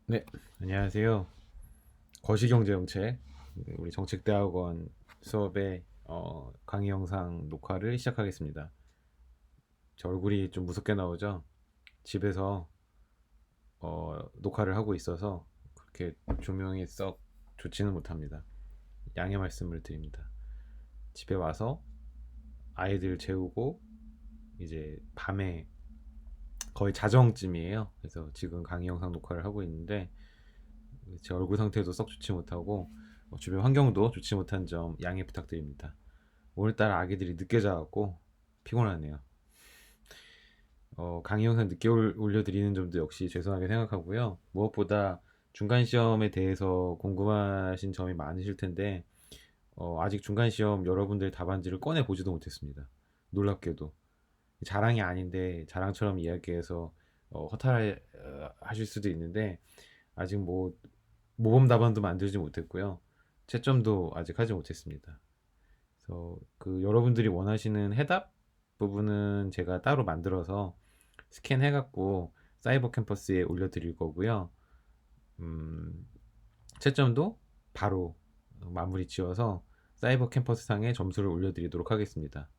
네, 안녕하세요. 거시경제정책 우리 정책대학원 수업의 강의 영상 녹화를 시작하겠습니다. 저 얼굴이 좀 무섭게 나오죠? 집에서 녹화를 하고 있어서 그렇게 조명이 썩 좋지는 못합니다. 양해 말씀을 드립니다. 집에 와서 아이들 재우고 이제 밤에 거의 자정쯤이에요. 그래서 지금 강의 영상 녹화를 하고 있는데 제 얼굴 상태도 썩 좋지 못하고 주변 환경도 좋지 못한 점 양해 부탁드립니다. 오늘따라 아기들이 늦게 자갖고 피곤하네요. 강의 영상 늦게 올려드리는 점도 역시 죄송하게 생각하고요. 무엇보다 중간 시험에 대해서 궁금하신 점이 많으실 텐데 아직 중간 시험 여러분들 답안지를 꺼내 보지도 못했습니다. 놀랍게도 자랑이 아닌데 자랑처럼 이야기해서 허탈하실 수도 있는데 아직 뭐 모범 답안도 만들지 못했고요. 채점도 아직 하지 못했습니다. 그래서 그 여러분들이 원하시는 해답 부분은 제가 따로 만들어서 스캔해갖고 사이버 캠퍼스에 올려드릴 거고요. 음, 채점도 바로 마무리 지어서 사이버 캠퍼스 상에 점수를 올려드리도록 하겠습니다.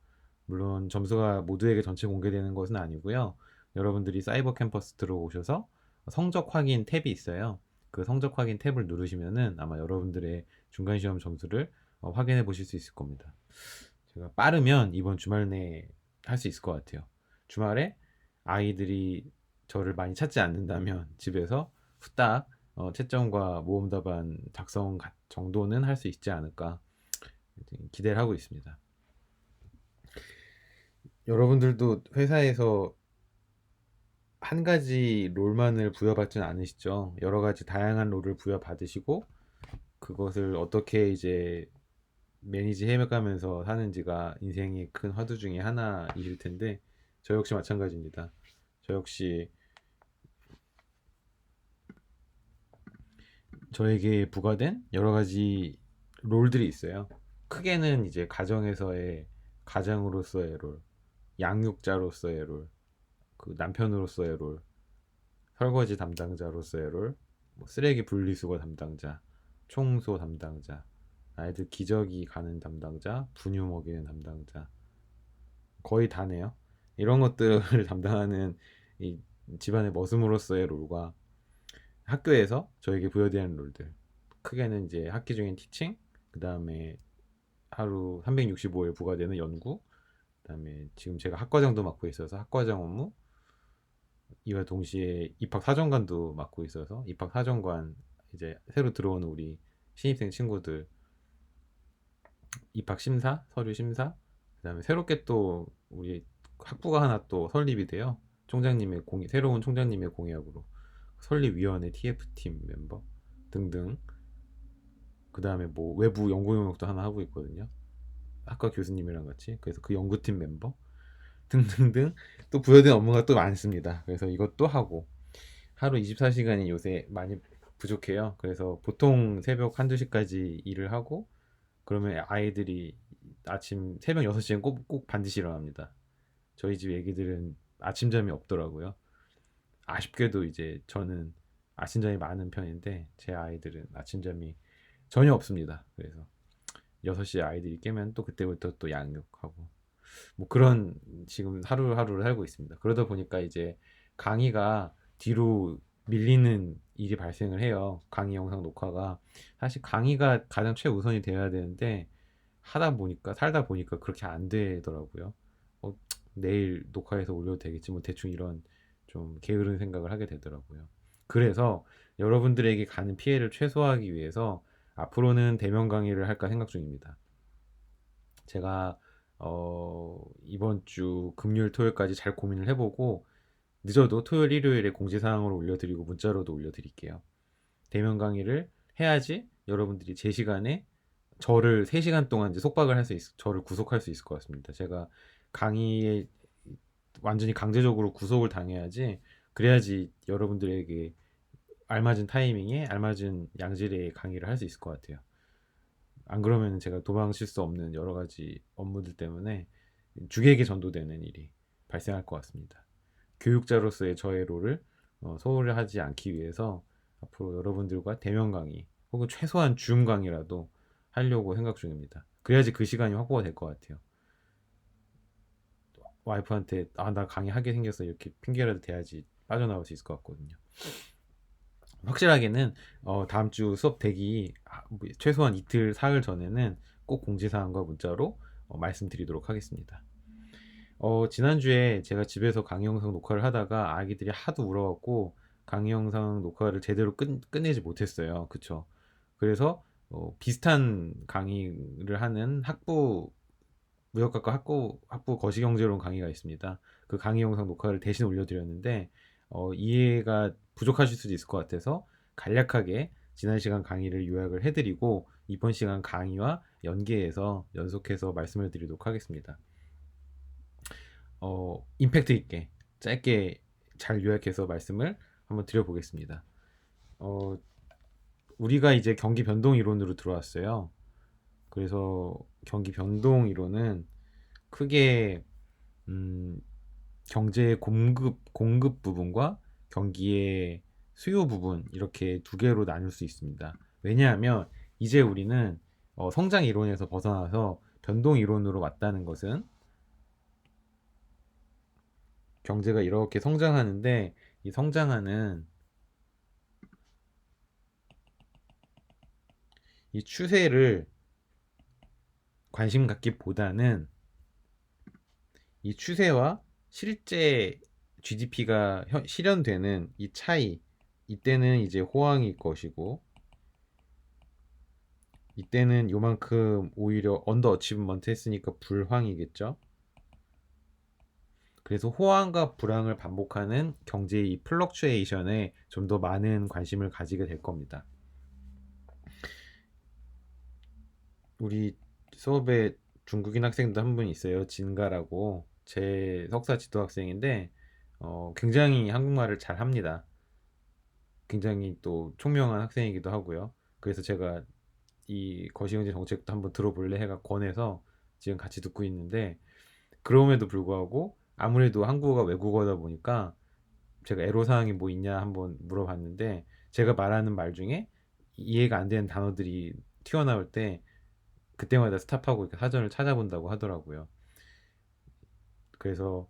물론 점수가 모두에게 전체 공개되는 것은 아니고요. 여러분들이 사이버 캠퍼스 들어오셔서 성적 확인 탭이 있어요. 그 성적 확인 탭을 누르시면은 아마 여러분들의 중간 시험 점수를 확인해 보실 수 있을 겁니다. 제가 빠르면 이번 주말 내에 할 수 있을 것 같아요. 주말에 아이들이 저를 많이 찾지 않는다면 집에서 후딱 채점과 모음 답안 작성 정도는 할 수 있지 않을까 기대를 하고 있습니다. 여러분들도 회사에서 한 가지 롤만을 부여받지는 않으시죠? 여러 가지 다양한 롤을 부여받으시고 그것을 어떻게 이제 매니지 해가면서 사는지가 인생의 큰 화두 중에 하나이실 텐데 저 역시 마찬가지입니다. 저 역시 저에게 부과된 여러 가지 롤들이 있어요. 크게는 이제 가정에서의 가장으로서의 롤, 양육자로서의 롤, 그 남편으로서의 롤, 설거지 담당자로서의 롤, 뭐 쓰레기 분리수거 담당자, 청소 담당자, 아이들 기저귀 가는 담당자, 분유 먹이는 담당자, 거의 다네요. 이런 것들을 담당하는 이 집안의 머슴으로서의 롤과 학교에서 저에게 부여되는 롤들. 크게는 이제 학기 중엔 티칭, 그 다음에 하루 365일 부과되는 연구, 그 다음에 지금 제가 학과장도 맡고 있어서 학과장 업무, 이와 동시에 입학 사정관도 맡고 있어서 입학 사정관 이제 새로 들어오는 우리 신입생 친구들 입학 심사, 서류 심사, 그다음에 새롭게 또 우리 학부가 하나 또 설립이 돼요. 총장님의 공약, 새로운 총장님의 공약으로 설립위원회 TF팀 멤버 등등. 그다음에 뭐 외부 연구 용역도 하나 하고 있거든요. 학과 교수님이랑 같이. 그래서 그 연구팀 멤버 등등등 또 부여된 업무가 또 많습니다. 그래서 이것도 하고 하루 24시간이 요새 많이 부족해요. 그래서 보통 새벽 한두 시까지 일을 하고 그러면 아이들이 아침 새벽 6시엔 꼭 반드시 일어납니다. 저희 집 애기들은 아침잠이 없더라고요. 아쉽게도 이제 저는 아침잠이 많은 편인데 제 아이들은 아침잠이 전혀 없습니다. 그래서 6시에 아이들이 깨면 또 그때부터 또 양육하고 뭐 그런 지금 하루하루를 살고 있습니다. 그러다 보니까 이제 강의가 뒤로 밀리는 일이 발생을 해요. 강의 영상 녹화가. 사실 강의가 가장 최우선이 되어야 되는데 하다 보니까 살다 보니까 그렇게 안 되더라고요. 어, 내일 녹화해서 올려도 되겠지 뭐 대충 이런 좀 게으른 생각을 하게 되더라고요. 그래서 여러분들에게 가는 피해를 최소화하기 위해서 앞으로는 대면 강의를 할까 생각 중입니다. 제가 이번 주 금요일 토요일까지 잘 고민을 해보고 늦어도 토요일 일요일에 공지사항으로 올려드리고 문자로도 올려드릴게요. 대면 강의를 해야지 여러분들이 제 시간에 저를 3시간 동안 이제 속박을 할 수 저를 구속할 수 있을 것 같습니다. 제가 강의에 완전히 강제적으로 구속을 당해야지 그래야지 여러분들에게 알맞은 타이밍에 알맞은 양질의 강의를 할 수 있을 것 같아요. 안 그러면 제가 도망칠 수 없는 여러 가지 업무들 때문에 주객에 전도되는 일이 발생할 것 같습니다. 교육자로서의 저의 롤을 소홀히 하지 않기 위해서 앞으로 여러분들과 대면 강의 혹은 최소한 줌 강의라도 하려고 생각 중입니다. 그래야지 그 시간이 확보가 될 것 같아요. 와이프한테 나 강의하게 생겼어 이렇게 핑계라도 대야지 빠져나올 수 있을 것 같거든요. 확실하게는 다음 주 수업 되기 최소한 이틀 사흘 전에는 꼭 공지사항과 문자로 말씀드리도록 하겠습니다. 지난주에 제가 집에서 강의 영상 녹화를 하다가 아기들이 하도 울어갖고 강의 영상 녹화를 제대로 끝내지 못했어요. 그쵸? 그래서 비슷한 강의를 하는 무역학과 학부 거시경제론 강의가 있습니다. 그 강의 영상 녹화를 대신 올려드렸는데 이해가 부족하실 수도 있을 것 같아서 간략하게 지난 시간 강의를 요약을 해드리고 이번 시간 강의와 연속해서 말씀을 드리도록 하겠습니다. 임팩트 있게 짧게 잘 요약해서 말씀을 한번 드려보겠습니다. 우리가 이제 경기 변동 이론으로 들어왔어요. 그래서 경기 변동 이론은 크게 경제의 공급 부분과 경기의 수요 부분 이렇게 두 개로 나눌 수 있습니다. 왜냐하면 이제 우리는 성장 이론에서 벗어나서 변동 이론으로 왔다는 것은 경제가 이렇게 성장하는데 이 성장하는 이 추세를 관심 갖기보다는 이 추세와 실제 GDP가 실현되는 이 차이, 이때는 이제 호황일 것이고 이때는 요만큼 오히려 언더 어치브먼트 했으니까 불황이겠죠. 그래서 호황과 불황을 반복하는 경제의 이 플럭추에이션에 좀 더 많은 관심을 가지게 될 겁니다. 우리 수업에 중국인 학생도 한 분 있어요. 진가라고. 제 석사 지도 학생인데 굉장히 한국말을 잘 합니다. 굉장히 또 총명한 학생이기도 하고요. 그래서 제가 이 거시경제 정책도 한번 들어볼래 해가 권해서 지금 같이 듣고 있는데 그럼에도 불구하고 아무래도 한국어가 외국어다 보니까 제가 애로사항이 뭐 있냐 한번 물어봤는데 제가 말하는 말 중에 이해가 안 되는 단어들이 튀어나올 때 그때마다 스탑하고 이렇게 사전을 찾아본다고 하더라고요. 그래서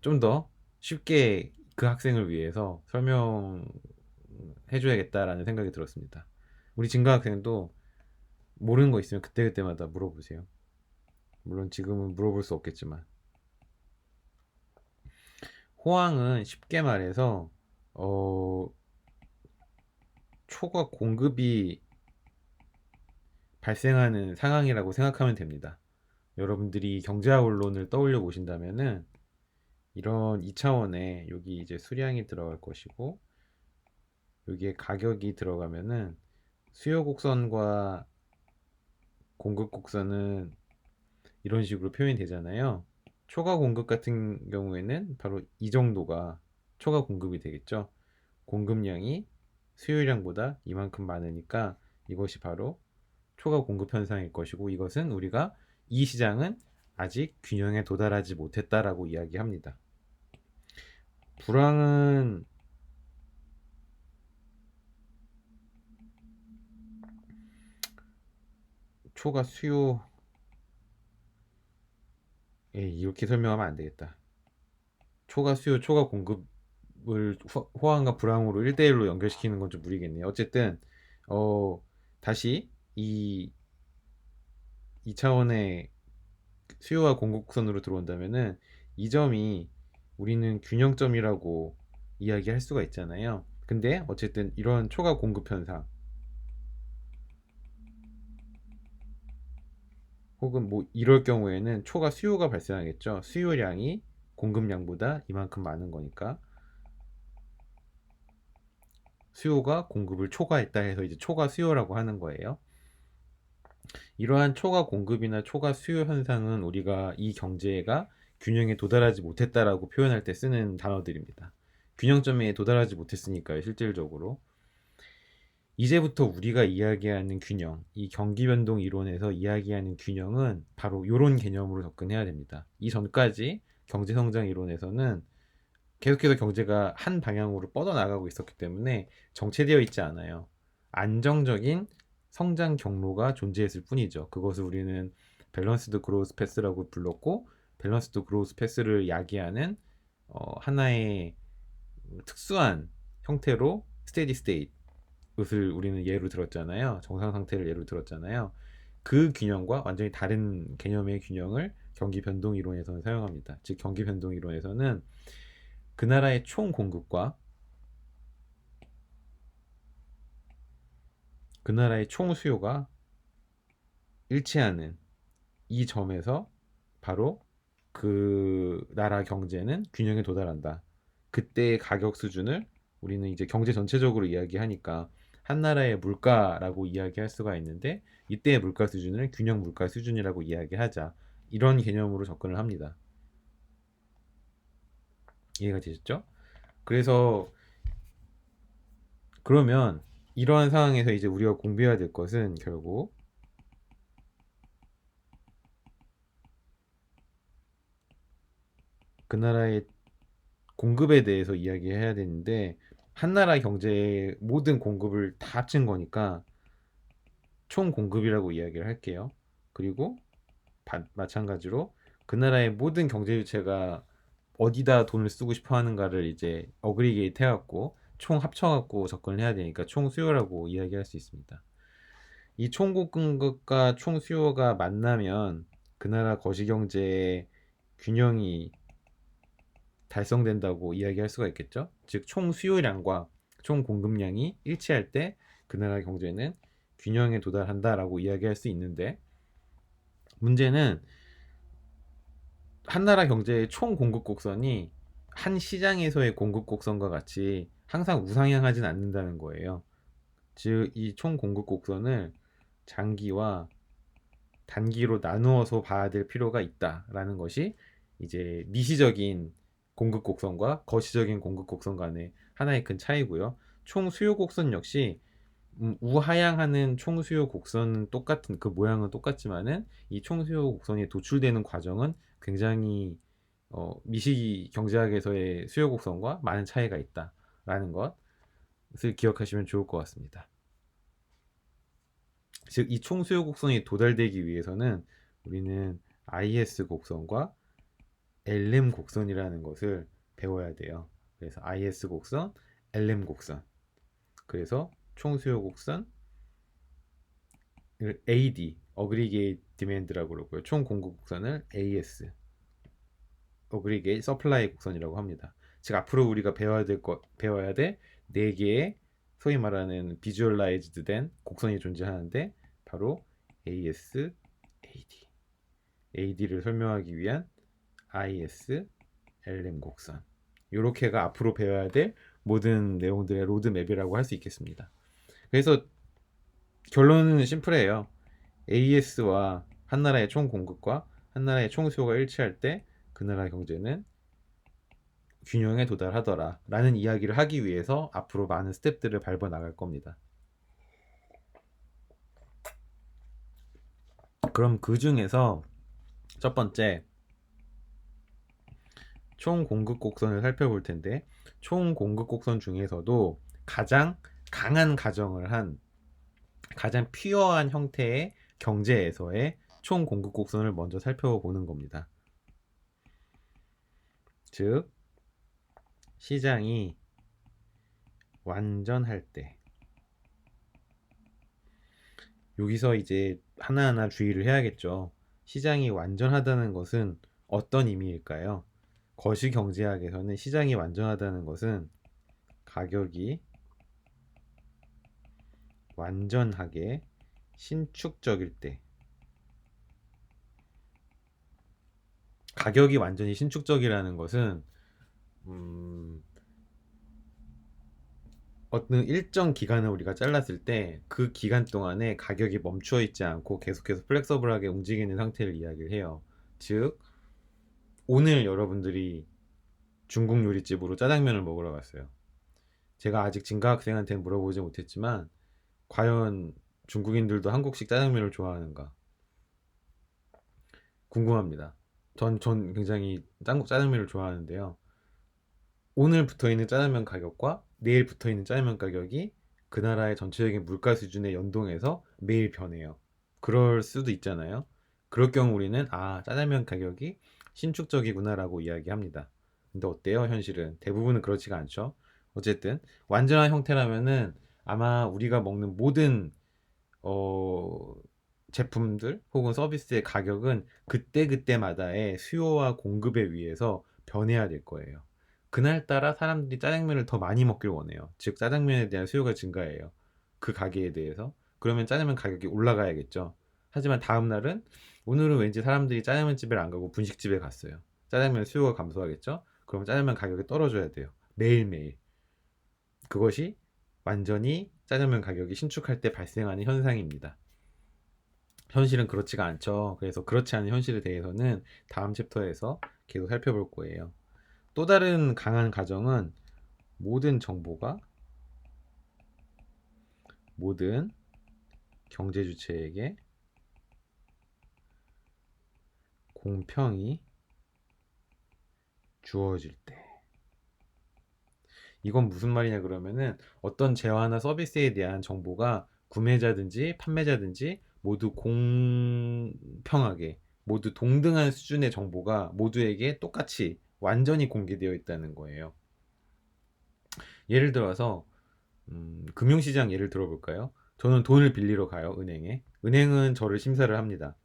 좀 더 쉽게 그 학생을 위해서 설명해줘야겠다라는 생각이 들었습니다. 우리 진가 학생도 모르는 거 있으면 그때그때마다 물어보세요. 물론 지금은 물어볼 수 없겠지만 호황은 쉽게 말해서 초과 공급이 발생하는 상황이라고 생각하면 됩니다. 여러분들이 경제학 원론을 떠올려 보신다면은 이런 2차원에 여기 이제 수량이 들어갈 것이고 여기에 가격이 들어가면은 수요 곡선과 공급 곡선은 이런 식으로 표현이 되잖아요. 초과 공급 같은 경우에는 바로 이 정도가 초과 공급이 되겠죠. 공급량이 수요량보다 이만큼 많으니까 이것이 바로 초과 공급 현상일 것이고 이것은 우리가 이 시장은 아직 균형에 도달하지 못했다라고 이야기합니다. 불황은 초과 수요 이렇게 설명하면 안 되겠다. 초과 수요, 초과 공급을 호황과 불황으로 1대1로 연결시키는 건 좀 무리겠네요. 어쨌든 다시 이 2차원의 수요와 공급선으로 들어온다면은 이 점이 우리는 균형점이라고 이야기할 수가 있잖아요. 근데 어쨌든 이런 초과 공급 현상 혹은 뭐 이럴 경우에는 초과 수요가 발생하겠죠. 수요량이 공급량보다 이만큼 많은 거니까 수요가 공급을 초과했다 해서 이제 초과 수요라고 하는 거예요. 이러한 초과 공급이나 초과 수요 현상은 우리가 이 경제가 균형에 도달하지 못했다라고 표현할 때 쓰는 단어들입니다. 균형점에 도달하지 못했으니까요, 실질적으로. 이제부터 우리가 이야기하는 균형, 이 경기변동 이론에서 이야기하는 균형은 바로 이런 개념으로 접근해야 됩니다. 이전까지 경제성장 이론에서는 계속해서 경제가 한 방향으로 뻗어나가고 있었기 때문에 정체되어 있지 않아요. 안정적인 성장 경로가 존재했을 뿐이죠. 그것을 우리는 밸런스드 그로우스 패스라고 불렀고, 밸런스드 그로우스 패스를 야기하는 하나의 특수한 형태로 스테디 스테이트을 우리는 예로 들었잖아요. 정상 상태를 예로 들었잖아요. 그 균형과 완전히 다른 개념의 균형을 경기 변동 이론에서는 사용합니다. 즉 경기 변동 이론에서는 그 나라의 총 공급과 그 나라의 총 수요가 일치하는 이 점에서 바로 그 나라 경제는 균형에 도달한다. 그때의 가격 수준을 우리는 이제 경제 전체적으로 이야기하니까 한 나라의 물가라고 이야기할 수가 있는데, 이때의 물가 수준을 균형 물가 수준이라고 이야기하자. 이런 개념으로 접근을 합니다. 이해가 되셨죠? 그래서 그러면 이러한 상황에서 이제 우리가 공부해야 될 것은 결국 그 나라의 공급에 대해서 이야기해야 되는데, 한 나라 경제의 모든 공급을 다 합친 거니까 총 공급이라고 이야기를 할게요. 그리고 마찬가지로 그 나라의 모든 경제 주체가 어디다 돈을 쓰고 싶어 하는가를 이제 어그리게이트 해갖고 총 합쳐갖고 접근을 해야 되니까 총 수요라고 이야기할 수 있습니다. 이 총 공급과 총 수요가 만나면 그 나라 거시경제의 균형이 달성된다고 이야기할 수가 있겠죠. 즉 총 수요량과 총 공급량이 일치할 때 그 나라 경제는 균형에 도달한다라고 이야기할 수 있는데, 문제는 한 나라 경제의 총 공급 곡선이 한 시장에서의 공급 곡선과 같이 항상 우상향하진 않는다는 거예요. 즉 이 총 공급 곡선을 장기와 단기로 나누어서 봐야 될 필요가 있다라는 것이 이제 미시적인 공급 곡선과 거시적인 공급 곡선 간의 하나의 큰 차이고요. 총 수요 곡선 역시 우하향하는 총 수요 곡선은 똑같은 그 모양은 똑같지만은 이 총 수요 곡선이 도출되는 과정은 굉장히 미시 경제학에서의 수요 곡선과 많은 차이가 있다라는 것을 기억하시면 좋을 것 같습니다. 즉 이 총 수요 곡선이 도달되기 위해서는 우리는 IS 곡선과 LM 곡선이라는 것을 배워야 돼요. 그래서 IS 곡선, LM 곡선. 그래서 총 수요 곡선, AD, Aggregate Demand라고 그러고요. 총 공급 곡선을 AS, Aggregate Supply 곡선이라고 합니다. 즉 앞으로 우리가 배워야 될 네 개의 소위 말하는 비주얼라이즈드 된 곡선이 존재하는데, 바로 AS, AD. AD를 설명하기 위한 IS, LM 곡선. 요렇게가 앞으로 배워야 될 모든 내용들의 로드맵이라고 할 수 있겠습니다. 그래서 결론은 심플해요. AS와 한 나라의 총 공급과 한 나라의 총 수요가 일치할 때 그 나라 경제는 균형에 도달하더라 라는 이야기를 하기 위해서 앞으로 많은 스텝들을 밟아 나갈 겁니다. 그럼 그 중에서 첫 번째, 총 공급 곡선을 살펴볼 텐데, 총 공급 곡선 중에서도 가장 강한 가정을 한 가장 퓨어한 형태의 경제에서의 총 공급 곡선을 먼저 살펴보는 겁니다. 즉 시장이 완전할 때, 여기서 이제 하나하나 주의를 해야겠죠. 시장이 완전하다는 것은 어떤 의미일까요? 거시경제학에서는 시장이 완전하다는 것은 가격이 완전하게 신축적일 때, 가격이 완전히 신축적이라는 것은 어떤 일정 기간을 우리가 잘랐을 때 그 기간 동안에 가격이 멈추어 있지 않고 계속해서 플렉서블하게 움직이는 상태를 이야기를 해요. 즉 오늘 여러분들이 중국 요리집으로 짜장면을 먹으러 갔어요. 제가 아직 진가 학생한테는 물어보지 못했지만 과연 중국인들도 한국식 짜장면을 좋아하는가 궁금합니다. 전 굉장히 짜장면을 좋아하는데요. 오늘 붙어있는 짜장면 가격과 내일 붙어있는 짜장면 가격이 그 나라의 전체적인 물가 수준에 연동해서 매일 변해요. 그럴 수도 있잖아요. 그럴 경우 우리는 짜장면 가격이 신축적이구나라고 이야기합니다. 근데 어때요? 현실은 대부분은 그렇지가 않죠. 어쨌든 완전한 형태라면은 아마 우리가 먹는 모든 어, 제품들 혹은 서비스의 가격은 그때그때마다의 수요와 공급에 의해서 변해야 될 거예요. 그날따라 사람들이 짜장면을 더 많이 먹길 원해요. 즉, 짜장면에 대한 수요가 증가해요. 그 가게에 대해서. 그러면 짜장면 가격이 올라가야겠죠. 하지만 다음날은 오늘은 왠지 사람들이 짜장면 집에 안 가고 분식집에 갔어요. 짜장면 수요가 감소하겠죠. 그럼 짜장면 가격이 떨어져야 돼요. 매일매일. 그것이 완전히 짜장면 가격이 신축할 때 발생하는 현상입니다. 현실은 그렇지가 않죠. 그래서 그렇지 않은 현실에 대해서는 다음 챕터에서 계속 살펴볼 거예요. 또 다른 강한 가정은 모든 정보가 모든 경제 주체에게 공평히 주어질 때. 이건 무슨 말이냐 그러면은 어떤 재화나 서비스에 대한 정보가 구매자든지 판매자든지 모두 공평하게 모두 동등한 수준의 정보가 모두에게 똑같이 완전히 공개되어 있다는 거예요. 예를 들어서 금융시장 예를 들어볼까요? 저는 돈을 빌리러 가요, 은행에. 은행은 저를 심사를 합니다.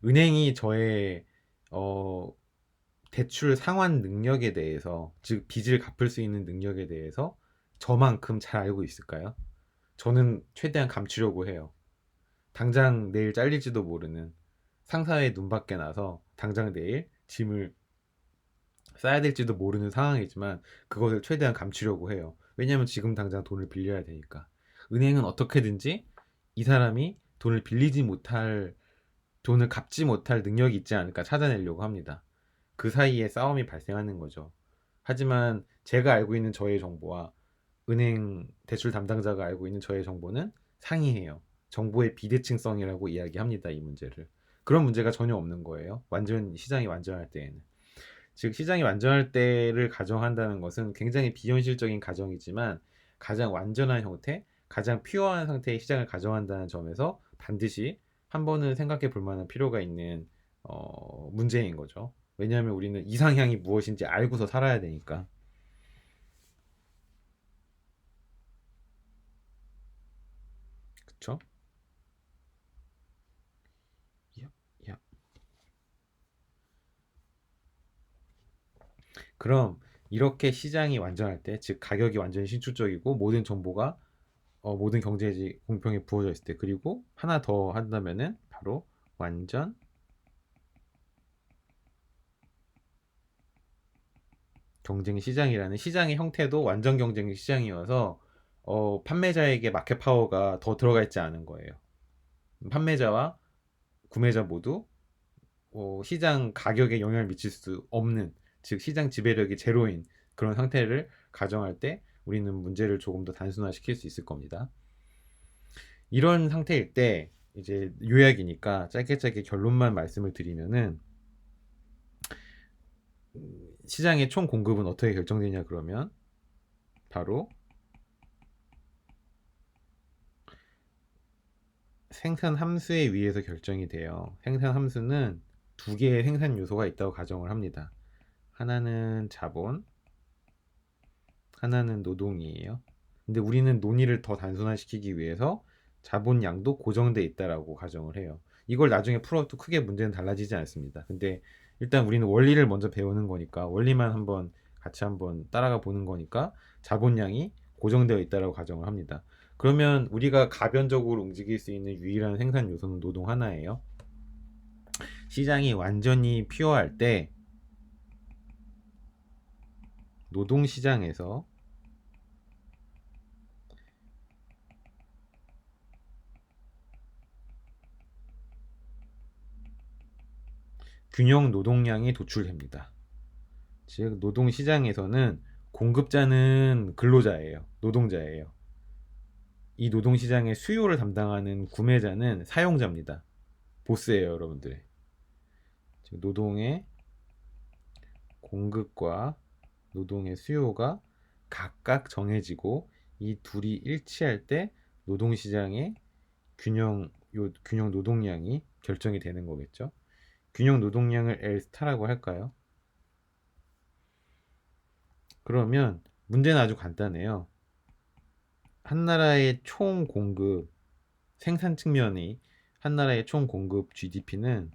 은행이 저의 어, 대출 상환 능력에 대해서, 즉 빚을 갚을 수 있는 능력에 대해서 저만큼 잘 알고 있을까요? 저는 최대한 감추려고 해요. 당장 내일 잘릴지도 모르는 상사의 눈밖에 나서 당장 내일 짐을 싸야 될지도 모르는 상황이지만 그것을 최대한 감추려고 해요. 왜냐하면 지금 당장 돈을 빌려야 되니까. 은행은 어떻게든지 이 사람이 돈을 갚지 못할 능력이 있지 않을까 찾아내려고 합니다. 그 사이에 싸움이 발생하는 거죠. 하지만 제가 알고 있는 저의 정보와 은행 대출 담당자가 알고 있는 저의 정보는 상이해요. 정보의 비대칭성이라고 이야기합니다, 이 문제를. 그런 문제가 전혀 없는 거예요. 시장이 완전할 때에는. 즉, 시장이 완전할 때를 가정한다는 것은 굉장히 비현실적인 가정이지만 가장 완전한 형태, 가장 퓨어한 상태의 시장을 가정한다는 점에서 반드시 한 번은 생각해 볼 만한 필요가 있는 문제인 거죠. 왜냐하면 우리는 이상향이 무엇인지 알고서 살아야 되니까. 그쵸? 야, 야. 그럼 이렇게 시장이 완전할 때, 즉 가격이 완전히 신축적이고 모든 정보가 모든 경제지 공평에 부어져 있을 때, 그리고 하나 더 한다면은 바로 완전 경쟁 시장이라는 시장의 형태도 완전 경쟁 시장이어서 판매자에게 마켓 파워가 더 들어가 있지 않은 거예요. 판매자와 구매자 모두 시장 가격에 영향을 미칠 수 없는, 즉 시장 지배력이 제로인 그런 상태를 가정할 때 우리는 문제를 조금 더 단순화시킬 수 있을 겁니다. 이런 상태일 때 이제 요약이니까 짧게 짧게 결론만 말씀을 드리면은 시장의 총 공급은 어떻게 결정되냐 그러면 바로 생산 함수에 의해서 결정이 돼요. 생산 함수는 두 개의 생산 요소가 있다고 가정을 합니다. 하나는 자본, 하나는 노동이에요. 근데 우리는 논의를 더 단순화시키기 위해서 자본량도 고정돼 있다라고 가정을 해요. 이걸 나중에 풀어도 크게 문제는 달라지지 않습니다. 근데 일단 우리는 원리를 먼저 배우는 거니까 원리만 같이 한번 따라가 보는 거니까 자본량이 고정되어 있다라고 가정을 합니다. 그러면 우리가 가변적으로 움직일 수 있는 유일한 생산 요소는 노동 하나예요. 시장이 완전히 퓨어할 때 노동 시장에서 균형 노동량이 도출됩니다. 즉 노동 시장에서는 공급자는 근로자예요. 노동자예요. 이 노동 시장의 수요를 담당하는 구매자는 사용자입니다. 보스예요, 여러분들. 즉 노동의 공급과 노동의 수요가 각각 정해지고 이 둘이 일치할 때 노동시장의 균형 노동량이 결정이 되는 거겠죠. 균형 노동량을 L 스타라고 할까요? 그러면 문제는 아주 간단해요. 한 나라의 총 공급 생산 측면이 한 나라의 총 공급 GDP는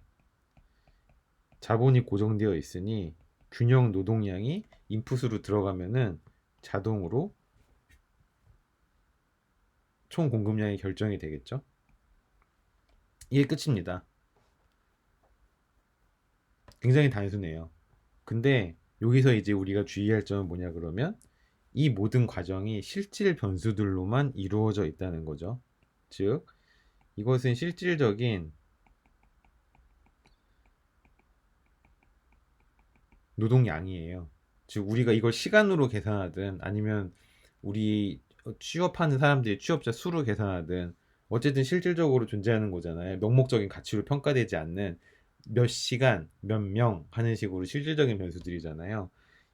자본이 고정되어 있으니 균형 노동량이 인풋으로 들어가면은 자동으로 총 공급량이 결정이 되겠죠. 이게 끝입니다. 굉장히 단순해요. 근데 여기서 이제 우리가 주의할 점은 뭐냐 그러면 이 모든 과정이 실질 변수들로만 이루어져 있다는 거죠. 즉, 이것은 실질적인 노동량이에요. 즉, 우리가 이걸 시간으로 계산하든 아니면 우리 취업하는 사람들이 취업자 수로 계산하든 어쨌든 실질적으로 존재하는 거잖아요. 명목적인 가치로 평가되지 않는 몇 시간, 몇 명 하는 식으로 실질적인 변수들이잖아요.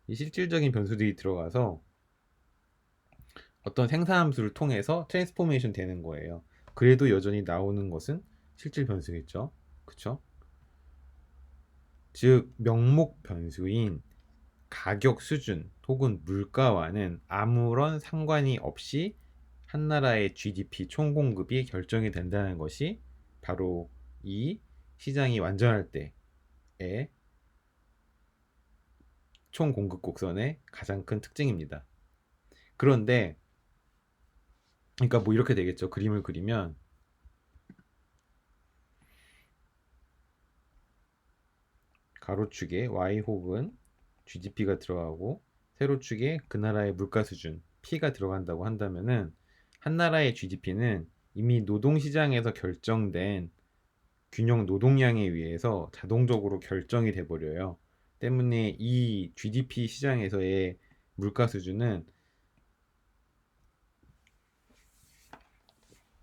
이 실질적인 변수들이 들어가서 어떤 생산함수를 통해서 트랜스포메이션 되는 거예요. 그래도 여전히 나오는 것은 실질 변수겠죠. 그쵸? 즉, 명목 변수인 가격 수준 혹은 물가와는 아무런 상관이 없이 한 나라의 GDP 총공급이 결정이 된다는 것이 바로 이 시장이 완전할 때의 총공급 곡선의 가장 큰 특징입니다. 그런데 그러니까 뭐 이렇게 되겠죠. 그림을 그리면 가로축에 Y 혹은 GDP가 들어가고 세로축에 그 나라의 물가 수준 P가 들어간다고 한다면은 한 나라의 GDP는 이미 노동시장에서 결정된 균형 노동량에 의해서 자동적으로 결정이 돼 버려요. 때문에 이 GDP 시장에서의 물가 수준은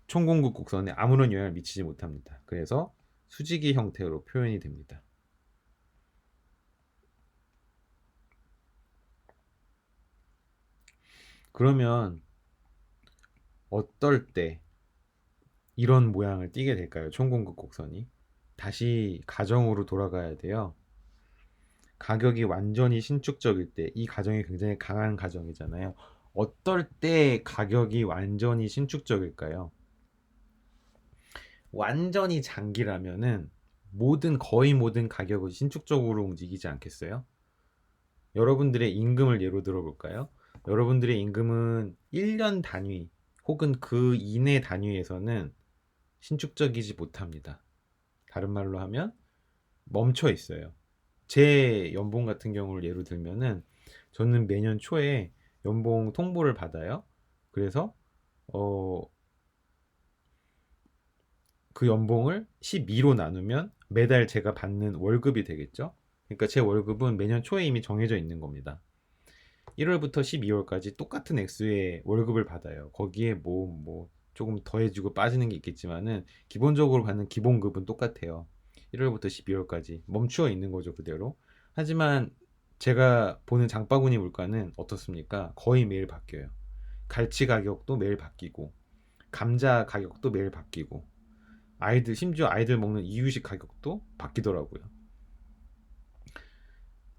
총공급 곡선에 아무런 영향을 미치지 못합니다. 그래서 수직의 형태로 표현이 됩니다. 그러면 어떨 때 이런 모양을 띠게 될까요? 총공급 곡선이 다시 가정으로 돌아가야 돼요. 가격이 완전히 신축적일 때, 이 가정이 굉장히 강한 가정이잖아요. 어떨 때 가격이 완전히 신축적일까요? 완전히 장기라면은 거의 모든 가격은 신축적으로 움직이지 않겠어요? 여러분들의 임금을 예로 들어볼까요? 여러분들의 임금은 1년 단위 혹은 그 이내 단위에서는 신축적이지 못합니다. 다른 말로 하면 멈춰 있어요. 제 연봉 같은 경우를 예로 들면은 저는 매년 초에 연봉 통보를 받아요. 그래서 어, 그 연봉을 12로 나누면 매달 제가 받는 월급이 되겠죠. 그러니까 제 월급은 매년 초에 이미 정해져 있는 겁니다. 1월부터 12월까지 똑같은 액수의 월급을 받아요. 거기에 뭐 조금 더해주고 빠지는 게 있겠지만은 기본적으로 받는 기본급은 똑같아요. 1월부터 12월까지 멈추어 있는 거죠, 그대로. 하지만 제가 보는 장바구니 물가는 어떻습니까? 거의 매일 바뀌어요. 갈치 가격도 매일 바뀌고, 감자 가격도 매일 바뀌고, 심지어 아이들 먹는 이유식 가격도 바뀌더라고요.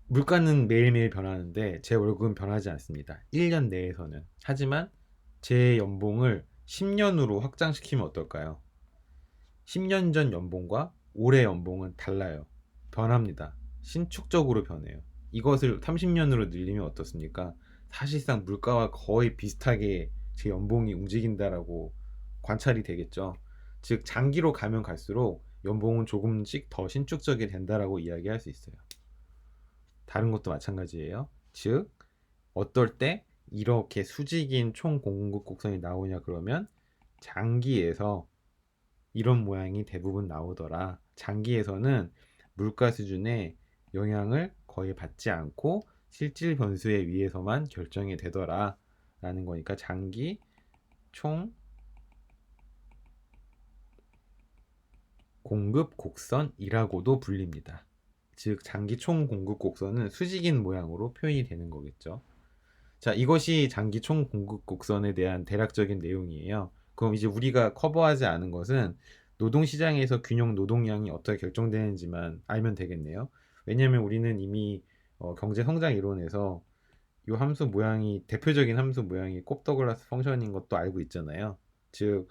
물가는 매일매일 변하는데 제 월급은 변하지 않습니다. 1년 내에서는. 하지만 제 연봉을 10년으로 확장시키면 어떨까요? 10년 전 연봉과 올해 연봉은 달라요. 변합니다. 신축적으로 변해요. 이것을 30년으로 늘리면 어떻습니까? 사실상 물가와 거의 비슷하게 제 연봉이 움직인다라고 관찰이 되겠죠. 즉, 장기로 가면 갈수록 연봉은 조금씩 더 신축적이 된다라고 이야기할 수 있어요. 다른 것도 마찬가지예요. 즉, 어떨 때 이렇게 수직인 총 공급 곡선이 나오냐 그러면 장기에서 이런 모양이 대부분 나오더라. 장기에서는 물가 수준에 영향을 거의 받지 않고 실질 변수에 의해서만 결정이 되더라 라는 거니까 장기 총 공급 곡선이라고도 불립니다. 즉 장기 총 공급 곡선은 수직인 모양으로 표현이 되는 거겠죠. 자, 이것이 장기 총 공급 곡선에 대한 대략적인 내용이에요. 그럼 이제 우리가 커버하지 않은 것은 노동시장에서 균형 노동량이 어떻게 결정되는지만 알면 되겠네요. 왜냐하면 우리는 이미 경제 성장 이론에서 이 함수 모양이 대표적인 함수 모양이 곱더글라스 펑션인 것도 알고 있잖아요. 즉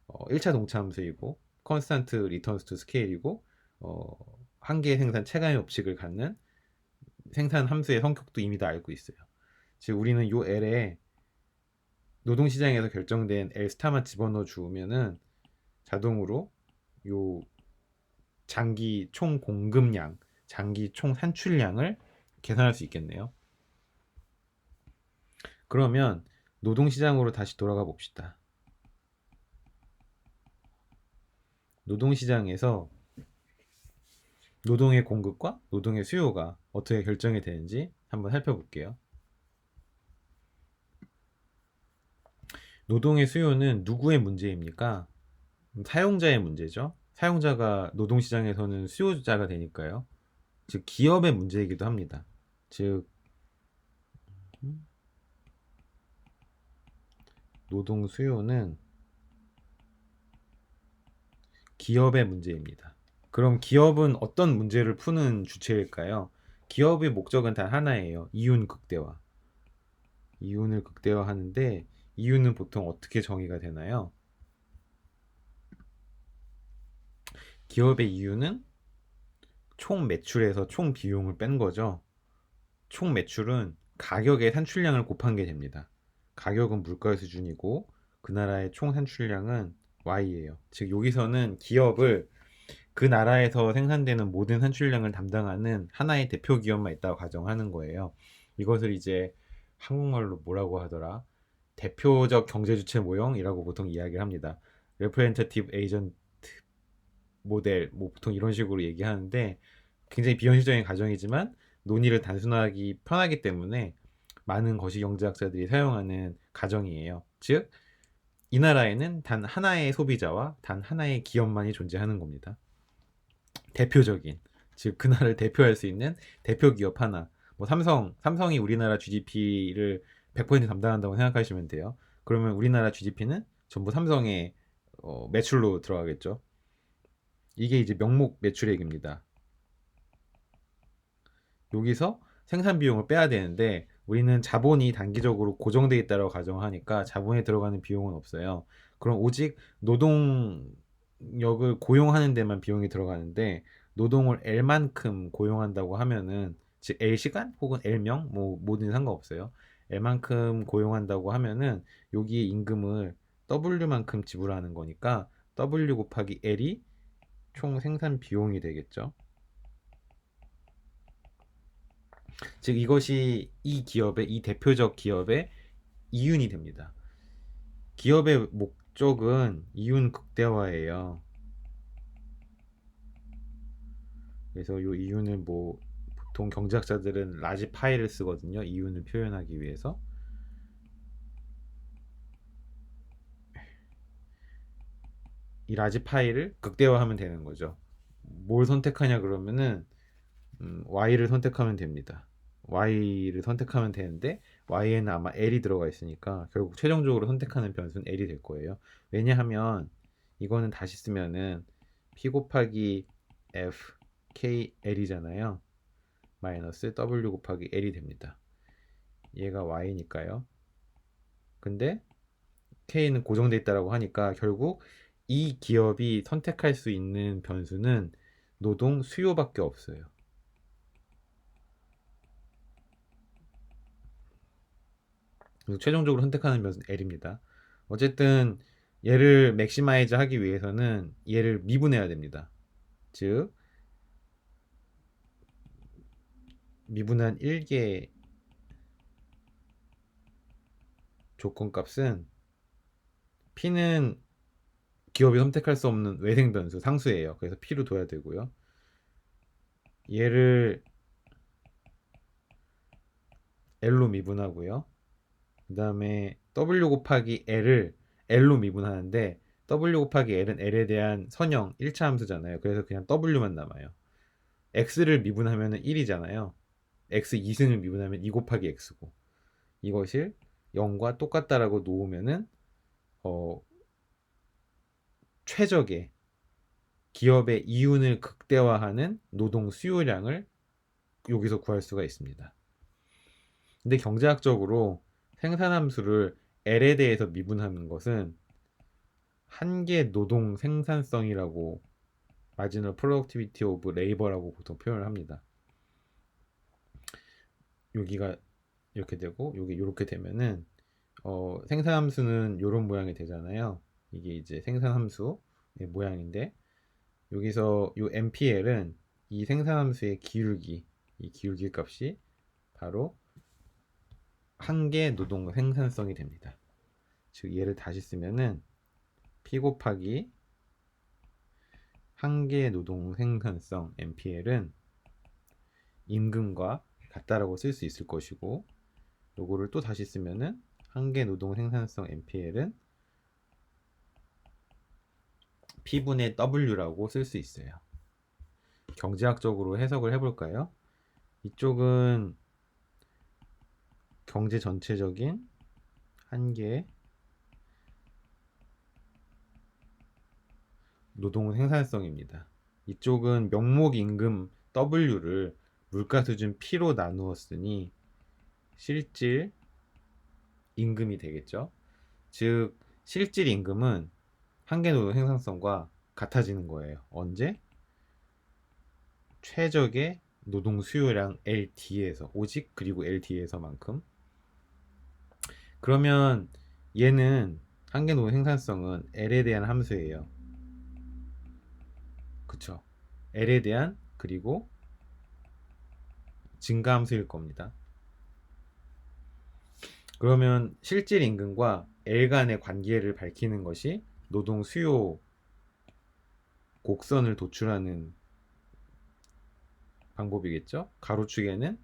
1차 동차 함수이고 컨스탄트 리턴스 투 스케일이고 한계 생산 체감의 법칙을 갖는 생산 함수의 성격도 이미 다 알고 있어요. 즉 우리는 요 L에 노동시장에서 결정된 L 스타만 집어넣어 주면은 자동으로 요 장기 총 공급량, 장기 총 산출량을 계산할 수 있겠네요. 그러면 노동시장으로 다시 돌아가 봅시다. 노동시장에서 노동의 공급과 노동의 수요가 어떻게 결정이 되는지 한번 살펴볼게요. 노동의 수요는 누구의 문제입니까? 사용자의 문제죠. 사용자가 노동시장에서는 수요자가 되니까요. 즉 기업의 문제이기도 합니다. 즉 노동 수요는 기업의 문제입니다. 그럼 기업은 어떤 문제를 푸는 주체일까요? 기업의 목적은 단 하나예요. 이윤 극대화. 이윤을 극대화하는데 이윤은 보통 어떻게 정의가 되나요? 기업의 이윤은 총 매출에서 총 비용을 뺀 거죠. 총 매출은 가격의 산출량을 곱한 게 됩니다. 가격은 물가의 수준이고 그 나라의 총 산출량은 Y예요. 즉 여기서는 기업을 그 나라에서 생산되는 모든 산출량을 담당하는 하나의 대표 기업만 있다고 가정하는 거예요. 이것을 이제 한국말로 뭐라고 하더라? 대표적 경제주체 모형이라고 보통 이야기를 합니다. Representative Agent 모델, 뭐 보통 이런 식으로 얘기하는데 굉장히 비현실적인 가정이지만 논의를 단순하기 편하기 때문에 많은 거시경제학자들이 사용하는 가정이에요. 즉, 이 나라에는 단 하나의 소비자와 단 하나의 기업만이 존재하는 겁니다. 대표적인, 즉 그 나라를 대표할 수 있는 대표 기업 하나. 뭐 삼성이 우리나라 GDP를 100% 담당한다고 생각하시면 돼요. 그러면 우리나라 GDP는 전부 삼성의 매출로 들어가겠죠. 이게 이제 명목 매출액입니다. 여기서 생산 비용을 빼야 되는데 우리는 자본이 단기적으로 고정되어 있다고 가정하니까 자본에 들어가는 비용은 없어요. 그럼 오직 노동력을 고용하는 데만 비용이 들어가는데 노동을 L만큼 고용한다고 하면은 즉 L시간 혹은 L명 뭐 뭐든 상관없어요. L만큼 고용한다고 하면은 여기에 임금을 W만큼 지불하는 거니까 W 곱하기 L이 총 생산 비용이 되겠죠. 즉 이것이 이 대표적 기업의 이윤이 됩니다. 기업의 목적은 이윤 극대화예요. 그래서 이 이윤을 뭐 보통 경제학자들은 라지 파이를 쓰거든요. 이윤을 표현하기 위해서. 이 라지 파이를 극대화하면 되는 거죠. 뭘 선택하냐 그러면은 Y를 선택하면 됩니다. Y를 선택하면 되는데 Y에는 아마 L이 들어가 있으니까 결국 최종적으로 선택하는 변수는 L이 될 거예요. 왜냐하면 이거는 다시 쓰면은 P 곱하기 F K L이잖아요. 마이너스 W 곱하기 L이 됩니다. 얘가 Y니까요. 근데 K는 고정돼 있다라고 하니까 결국 이 기업이 선택할 수 있는 변수는 노동 수요밖에 없어요. 최종적으로 선택하는 변수는 L입니다. 어쨌든 얘를 맥시마이즈 하기 위해서는 얘를 미분해야 됩니다. 즉 미분한 1개 조건값은 P는 기업이 선택할 수 없는 외생 변수 상수예요. 그래서 P로 둬야 되고요. 얘를 L로 미분하고요. 그 다음에 W 곱하기 L을 L로 미분하는데 W 곱하기 L은 L에 대한 선형 1차 함수잖아요. 그래서 그냥 W만 남아요. x를 미분하면 1이잖아요. x 2승을 미분하면 2 곱하기 x고, 이것을 0과 똑같다라고 놓으면은 어, 최적의 기업의 이윤을 극대화하는 노동 수요량을 여기서 구할 수가 있습니다. 근데 경제학적으로 생산함수를 L에 대해서 미분하는 것은 한계 노동 생산성이라고, 마지널 프로덕티비티 오브 레이버라고 보통 표현을 합니다. 여기가 이렇게 되고 여기 이렇게 되면은 생산함수는 이런 모양이 되잖아요. 이게 이제 생산함수의 모양인데, 여기서 이 MPL은 이 생산함수의 기울기, 이 기울기 값이 바로 한계 노동 생산성이 됩니다. 즉 얘를 다시 쓰면은 P 곱하기 한계 노동 생산성 MPL은 임금과 같다라고 쓸 수 있을 것이고, 요거를 또 다시 쓰면은 한계 노동 생산성 MPL은 P분의 W라고 쓸 수 있어요. 경제학적으로 해석을 해볼까요? 이쪽은 경제 전체적인 한계 노동 생산성입니다. 이쪽은 명목 임금 W를 물가 수준 P로 나누었으니 실질 임금이 되겠죠. 즉 실질 임금은 한계 노동 생산성과 같아지는 거예요. 언제? 최적의 노동 수요량 LD에서, 오직 그리고 LD에서만큼. 그러면 얘는 한계 노동 생산성은 L에 대한 함수예요. 그쵸? L에 대한 그리고 증가 함수일 겁니다. 그러면 실질 임금과 L 간의 관계를 밝히는 것이 노동 수요 곡선을 도출하는 방법이겠죠? 가로축에는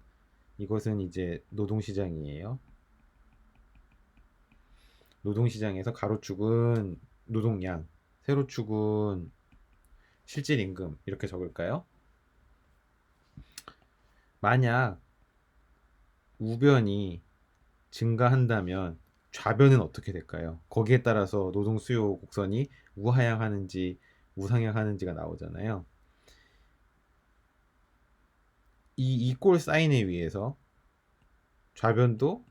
이것은 이제 노동시장이에요. 노동시장에서 가로축은 노동량, 세로축은 실질 임금, 이렇게 적을까요? 만약 우변이 증가한다면 좌변은 어떻게 될까요? 거기에 따라서 노동 수요 곡선이 우하향하는지 우상향하는지가 나오잖아요. 이 이꼴 사인에 의해서 좌변도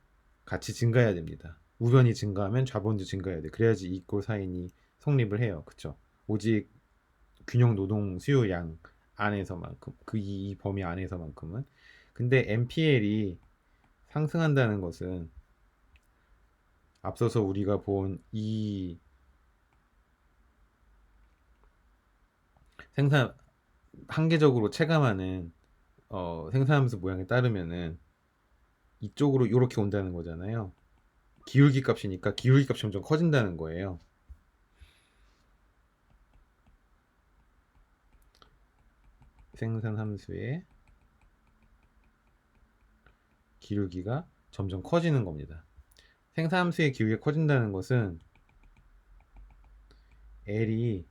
같이 증가해야 됩니다. 우변이 증가하면 좌변도 증가해야 돼. 그래야지 이꼴 사인이 성립을 해요. 그쵸? 오직 균형 노동 수요량 안에서만큼, 그 이 범위 안에서만큼은. 근데 MPL이 상승한다는 것은 앞서서 우리가 본 이 생산 한계적으로 체감하는 생산함수 모양에 따르면은 이쪽으로 이렇게 온다는 거잖아요. 기울기 값이니까 기울기 값이 점점 커진다는 거예요. 생산함수의 기울기가 점점 커지는 겁니다. 생산함수의 기울기가 커진다는 것은 L이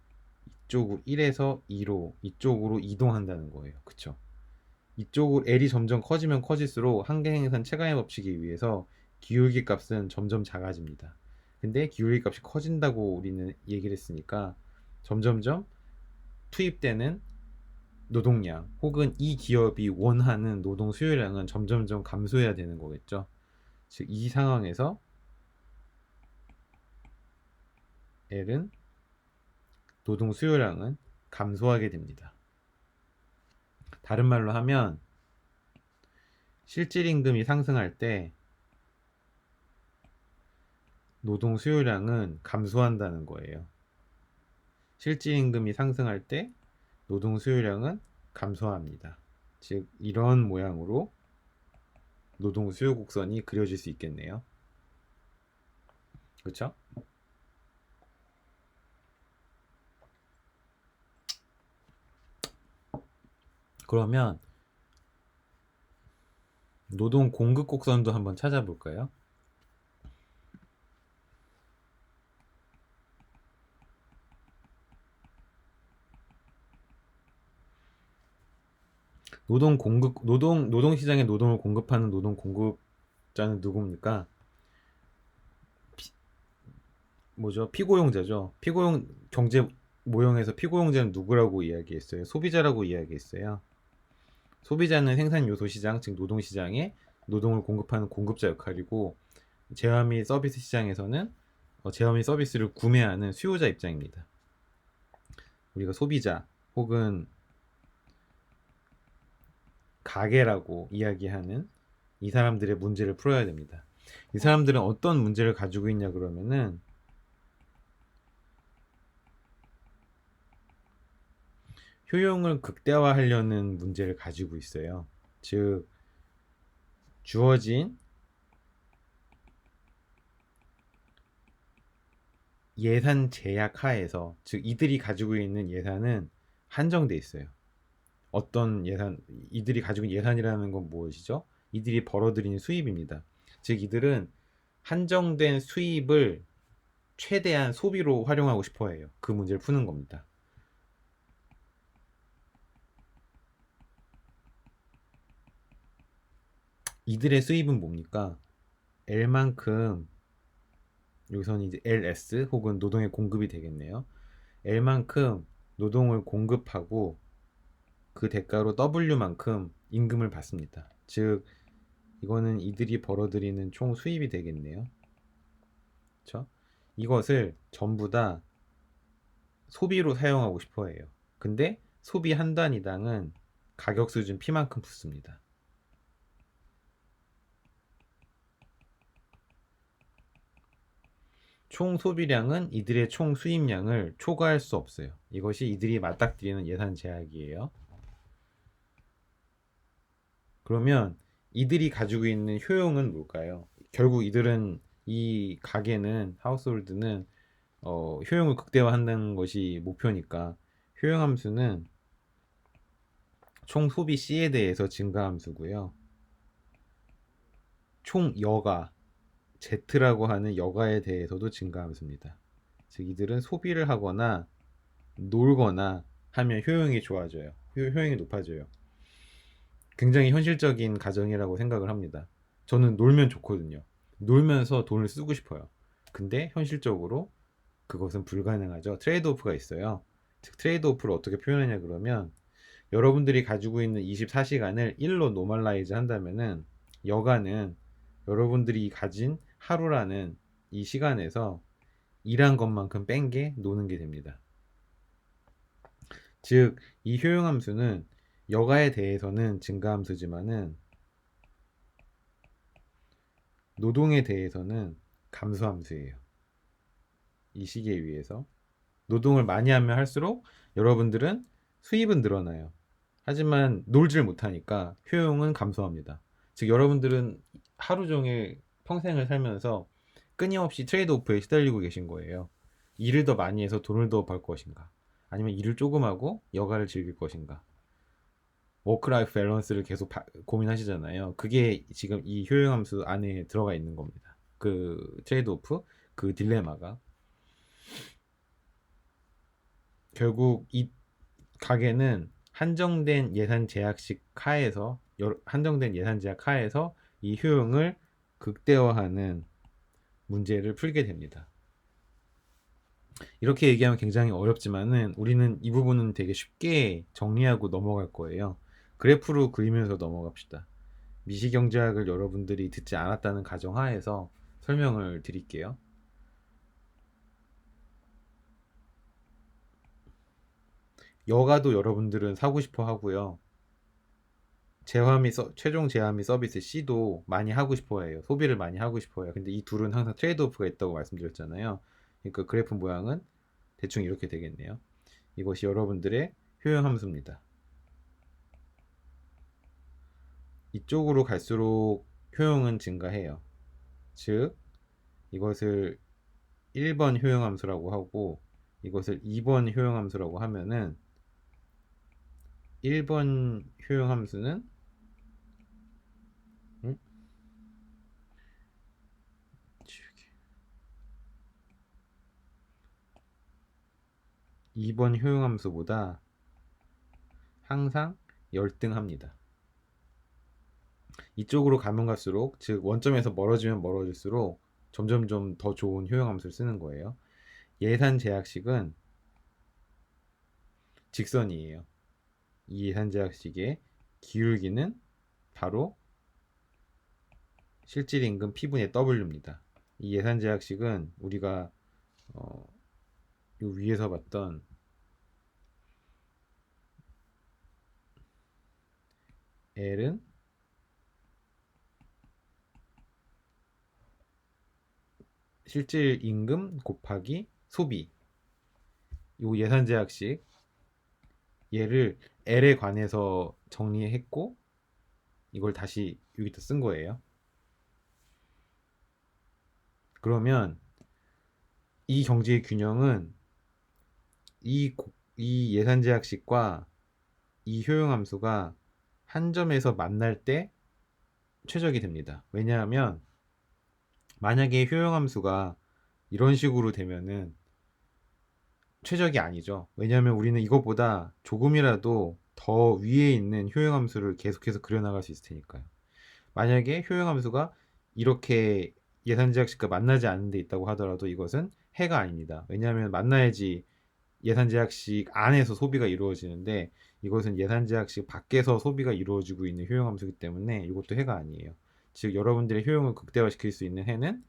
이쪽으로 1에서 2로 이쪽으로 이동한다는 거예요. 그쵸? 이쪽으로 L이 점점 커지면 커질수록 한계생산 체감의 법칙에 의해서 기울기 값은 점점 작아집니다. 근데 기울기 값이 커진다고 우리는 얘기를 했으니까 점점점 투입되는 노동량 혹은 이 기업이 원하는 노동 수요량은 점점점 감소해야 되는 거겠죠. 즉 이 상황에서 L은 노동 수요량은 감소하게 됩니다. 다른 말로 하면 실질 임금이 상승할 때 노동 수요량은 감소한다는 거예요. 실질 임금이 상승할 때 노동 수요량은 감소합니다. 즉 이런 모양으로 노동 수요 곡선이 그려질 수 있겠네요. 그렇죠? 그러면 노동 공급 곡선도 한번 찾아볼까요? 노동 시장에 노동을 공급하는 노동 공급자는 누굽니까? 피, 뭐죠? 피고용자죠. 피고용 경제 모형에서 피고용자는 누구라고 이야기했어요? 소비자라고 이야기했어요. 소비자는 생산 요소 시장, 즉 노동 시장에 노동을 공급하는 공급자 역할이고 제화 및 서비스 시장에서는 제화 및 서비스를 구매하는 수요자 입장입니다. 우리가 소비자 혹은 가게라고 이야기하는 이 사람들의 문제를 풀어야 됩니다. 이 사람들은 어떤 문제를 가지고 있냐 그러면은 효용을 극대화하려는 문제를 가지고 있어요. 즉 주어진 예산 제약 하에서, 즉 이들이 가지고 있는 예산은 한정돼 있어요. 어떤 예산, 이들이 가지고 있는 예산이라는 건 무엇이죠? 이들이 벌어들이는 수입입니다. 즉 이들은 한정된 수입을 최대한 소비로 활용하고 싶어 해요. 그 문제를 푸는 겁니다. 이들의 수입은 뭡니까? L만큼, 여기서는 이제 LS 혹은 노동의 공급이 되겠네요. L만큼 노동을 공급하고 그 대가로 W만큼 임금을 받습니다. 즉 이거는 이들이 벌어들이는 총 수입이 되겠네요. 그렇죠? 이것을 전부 다 소비로 사용하고 싶어 해요. 근데 소비 한 단위당은 가격 수준 P만큼 붙습니다. 총 소비량은 이들의 총 수입량을 초과할 수 없어요. 이것이 이들이 맞닥뜨리는 예산 제약이에요. 그러면 이들이 가지고 있는 효용은 뭘까요? 결국 이들은, 이 가게는, 하우스홀드는 효용을 극대화한다는 것이 목표니까 효용 함수는 총 소비 C에 대해서 증가 함수고요. 총 여가 Z라고 하는 여가에 대해서도 증가 함수입니다. 즉 이들은 소비를 하거나 놀거나 하면 효용이 좋아져요. 효용이 높아져요. 굉장히 현실적인 가정이라고 생각을 합니다. 저는 놀면 좋거든요. 놀면서 돈을 쓰고 싶어요. 근데 현실적으로 그것은 불가능하죠. 트레이드 오프가 있어요. 즉 트레이드 오프를 어떻게 표현하냐 그러면, 여러분들이 가지고 있는 24시간을 1로 노멀라이즈 한다면은 여가는 여러분들이 가진 하루라는 이 시간에서 일한 것만큼 뺀 게 노는 게 됩니다. 즉 이 효용함수는 여가에 대해서는 증가함수지만은 노동에 대해서는 감소함수예요. 이 시기에 의해서 노동을 많이 하면 할수록 여러분들은 수입은 늘어나요. 하지만 놀질 못하니까 효용은 감소합니다. 즉 여러분들은 하루 종일 평생을 살면서 끊임없이 트레이드 오프에 시달리고 계신 거예요. 일을 더 많이 해서 돈을 더 벌 것인가, 아니면 일을 조금 하고 여가를 즐길 것인가. 워크라이프 밸런스를 계속 고민하시잖아요. 그게 지금 이 효용함수 안에 들어가 있는 겁니다. 그 트레이드 오프, 그 딜레마가. 결국 이 가게는 한정된 예산 제약 하에서 이 효용을 극대화하는 문제를 풀게 됩니다. 이렇게 얘기하면 굉장히 어렵지만은 우리는 이 부분은 되게 쉽게 정리하고 넘어갈 거예요. 그래프로 그리면서 넘어갑시다. 미시경제학을 여러분들이 듣지 않았다는 가정하에서 설명을 드릴게요. 여가도 여러분들은 사고 싶어 하고요. 최종 제화 및 서비스 C도 많이 하고 싶어 해요. 소비를 많이 하고 싶어 해요. 근데 이 둘은 항상 트레이드 오프가 있다고 말씀드렸잖아요. 그러니까 그래프 모양은 대충 이렇게 되겠네요. 이것이 여러분들의 효용 함수입니다. 이쪽으로 갈수록 효용은 증가해요. 즉 이것을 1번 효용 함수라고 하고 이것을 2번 효용 함수라고 하면은 1번 효용 함수는 2번 효용 함수보다 항상 열등합니다. 이쪽으로 가면 갈수록, 즉 원점에서 멀어지면 멀어질수록 점점 좀 더 좋은 효용함수를 쓰는 거예요. 예산 제약식은 직선이에요. 이 예산 제약식의 기울기는 바로 실질임금 P분의 W입니다. 이 예산 제약식은 우리가 요 위에서 봤던 L은 실질임금 곱하기 소비, 요 예산 제약식 얘를 L에 관해서 정리했고 이걸 다시 여기다 쓴 거예요. 그러면 이 경제의 균형은 이 예산 제약식과 이 효용함수가 한 점에서 만날 때 최적이 됩니다. 왜냐하면 만약에 효용함수가 이런 식으로 되면은 최적이 아니죠. 왜냐하면 우리는 이것보다 조금이라도 더 위에 있는 효용함수를 계속해서 그려나갈 수 있을 테니까요. 만약에 효용함수가 이렇게 예산제약식과 만나지 않는 데 있다고 하더라도 이것은 해가 아닙니다. 왜냐하면 만나야지 예산제약식 안에서 소비가 이루어지는데 이것은 예산제약식 밖에서 소비가 이루어지고 있는 효용함수이기 때문에 이것도 해가 아니에요. 즉 여러분들의 효용을 극대화시킬 수 있는 해는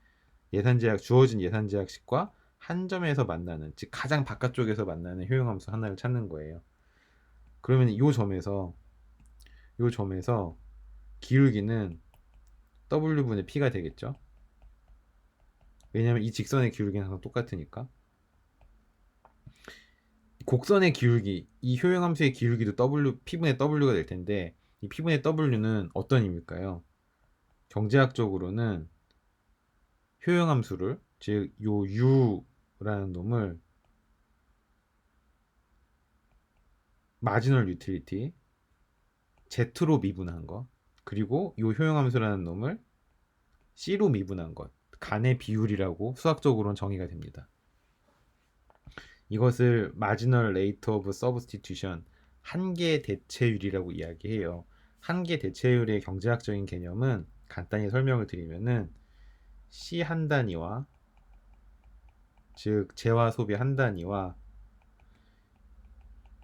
주어진 예산제약식과 한 점에서 만나는, 즉 가장 바깥쪽에서 만나는 효용함수 하나를 찾는 거예요. 그러면 이 점에서 기울기는 W분의 P가 되겠죠. 왜냐하면 이 직선의 기울기는 항상 똑같으니까. 곡선의 기울기, 이 효용함수의 기울기도 P분의 W가 될 텐데 이 P분의 W는 어떤 의미일까요? 경제학적으로는 효용함수를, 즉 요 U라는 놈을 마지널 유틸리티 Z로 미분한 것, 그리고 요 효용함수라는 놈을 C로 미분한 것, 간의 비율이라고 수학적으로는 정의가 됩니다. 이것을 마지널 레이트 오브 서브스티튜션, 한계 대체율이라고 이야기해요. 한계 대체율의 경제학적인 개념은 간단히 설명을 드리면은 C 한 단위와, 즉 재화 소비 한 단위와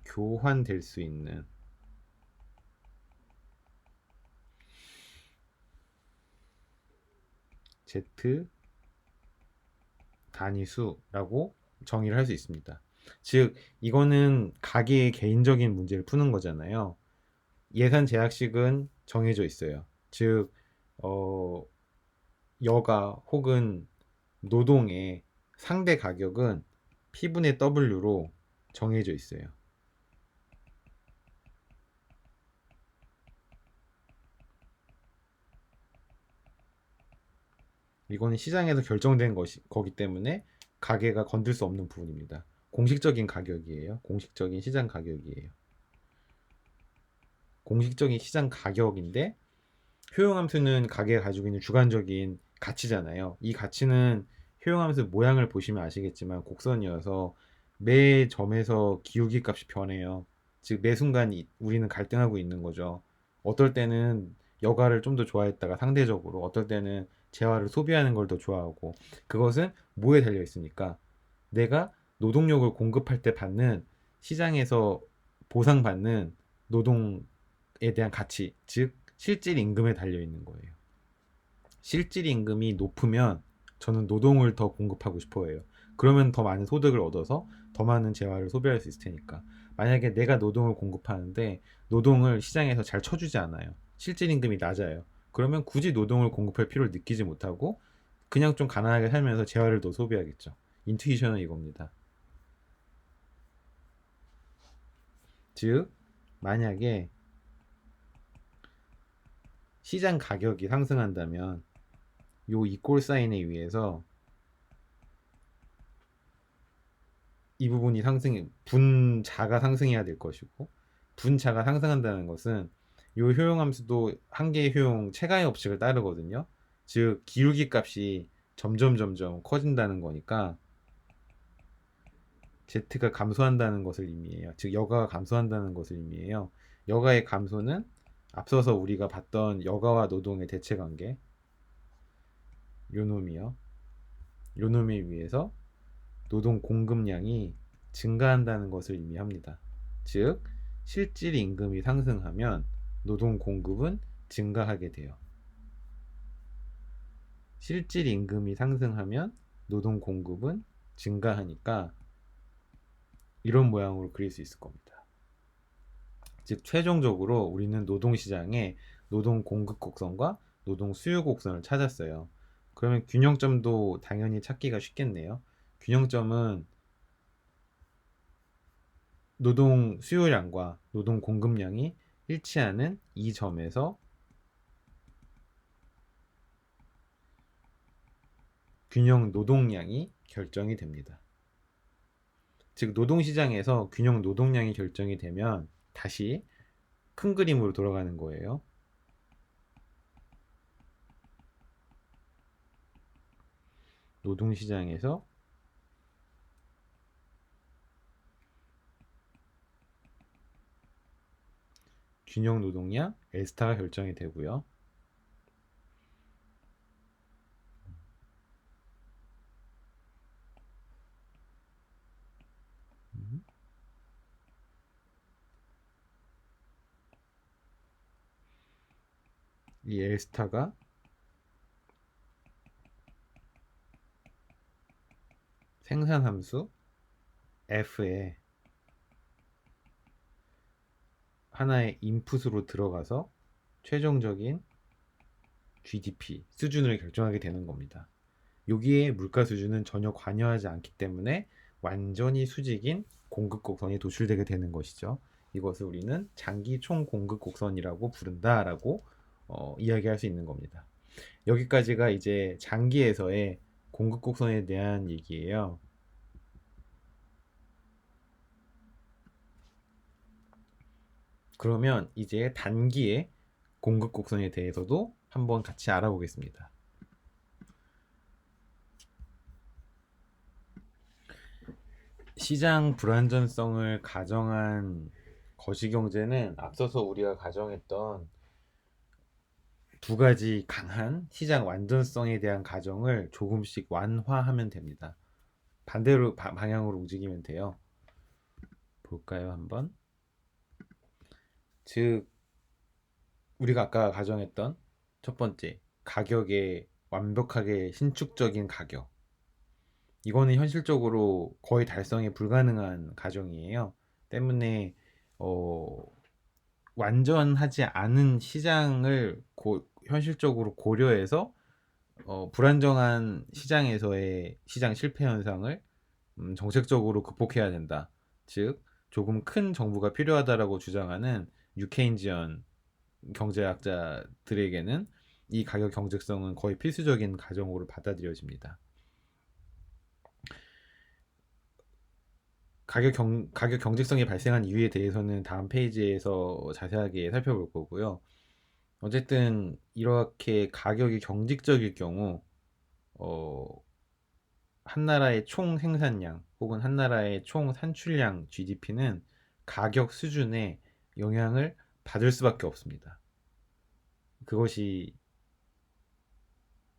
교환될 수 있는 Z 단위수라고 정의를 할 수 있습니다. 즉 이거는 가계의 개인적인 문제를 푸는 거잖아요. 예산 제약식은 정해져 있어요. 즉 여가 혹은 노동의 상대 가격은 P분의 W로 정해져 있어요. 이거는 시장에서 결정된 거기 때문에 가게가 건들 수 없는 부분입니다. 공식적인 가격이에요. 공식적인 시장 가격이에요. 공식적인 시장 가격인데 효용함수는 가게가 가지고 있는 주관적인 가치잖아요. 이 가치는 효용함수 모양을 보시면 아시겠지만 곡선이어서 매 점에서 기울기 값이 변해요. 즉 매 순간 우리는 갈등하고 있는 거죠. 어떨 때는 여가를 좀 더 좋아했다가 상대적으로 어떨 때는 재화를 소비하는 걸 더 좋아하고, 그것은 뭐에 달려 있습니까? 내가 노동력을 공급할 때 받는, 시장에서 보상받는 노동에 대한 가치, 즉 실질 임금에 달려 있는 거예요. 실질 임금이 높으면 저는 노동을 더 공급하고 싶어 해요. 그러면 더 많은 소득을 얻어서 더 많은 재화를 소비할 수 있을 테니까. 만약에 내가 노동을 공급하는데 노동을 시장에서 잘 쳐주지 않아요. 실질 임금이 낮아요. 그러면 굳이 노동을 공급할 필요를 느끼지 못하고 그냥 좀 가난하게 살면서 재화를 더 소비하겠죠. 인투이션은 이겁니다. 즉 만약에 시장 가격이 상승한다면 요 이꼴 사인에 의해서 이 부분이 분자가 상승해야 될 것이고, 분자가 상승한다는 것은 요 효용함수도 한계의 효용 체가의 법칙을 따르거든요. 즉 기울기 값이 점점 커진다는 거니까 Z가 감소한다는 것을 의미해요. 즉 여가가 감소한다는 것을 의미해요. 여가의 감소는 앞서서 우리가 봤던 여가와 노동의 대체관계, 요놈이요. 요놈에 의해서 노동 공급량이 증가한다는 것을 의미합니다. 즉, 실질 임금이 상승하면 노동 공급은 증가하게 돼요. 실질 임금이 상승하면 노동 공급은 증가하니까 이런 모양으로 그릴 수 있을 겁니다. 즉, 최종적으로 우리는 노동시장에 노동 공급 곡선과 노동 수요 곡선을 찾았어요. 그러면 균형점도 당연히 찾기가 쉽겠네요. 균형점은 노동 수요량과 노동 공급량이 일치하는 이 점에서 균형 노동량이 결정이 됩니다. 즉, 노동시장에서 균형 노동량이 결정이 되면 다시 큰 그림으로 돌아가는 거예요. 노동시장에서 균형 노동량 L스타가 결정이 되고요. 이 L스타가 생산함수 F에 하나의 인풋으로 들어가서 최종적인 GDP 수준을 결정하게 되는 겁니다. 여기에 물가 수준은 전혀 관여하지 않기 때문에 완전히 수직인 공급 곡선이 도출되게 되는 것이죠. 이것을 우리는 장기 총 공급 곡선이라고 부른다라고 이야기할 수 있는 겁니다. 여기까지가 이제 장기에서의 공급 곡선에 대한 얘기예요. 그러면 이제 단기의 공급 곡선에 대해서도 한번 같이 알아보겠습니다. 시장 불안전성을 가정한 거시경제는 앞서서 우리가 가정했던 두 가지 강한 시장 완전성에 대한 가정을 조금씩 완화하면 됩니다. 반대로 방향으로 움직이면 돼요. 볼까요, 한번? 즉, 우리가 아까 가정했던 첫 번째, 가격의 완벽하게 신축적인 가격. 이거는 현실적으로 거의 달성이 불가능한 가정이에요. 때문에 완전하지 않은 시장을 현실적으로 고려해서 불안정한 시장에서의 시장 실패 현상을 정책적으로 극복해야 된다. 즉, 조금 큰 정부가 필요하다라고 주장하는 뉴케인지언 경제학자들에게는 이 가격 경직성은 거의 필수적인 가정으로 받아들여집니다. 가격 경직성이 발생한 이유에 대해서는 다음 페이지에서 자세하게 살펴볼 거고요. 어쨌든 이렇게 가격이 경직적일 경우 한 나라의 총 생산량 혹은 한 나라의 총 산출량 GDP는 가격 수준에 영향을 받을 수밖에 없습니다. 그것이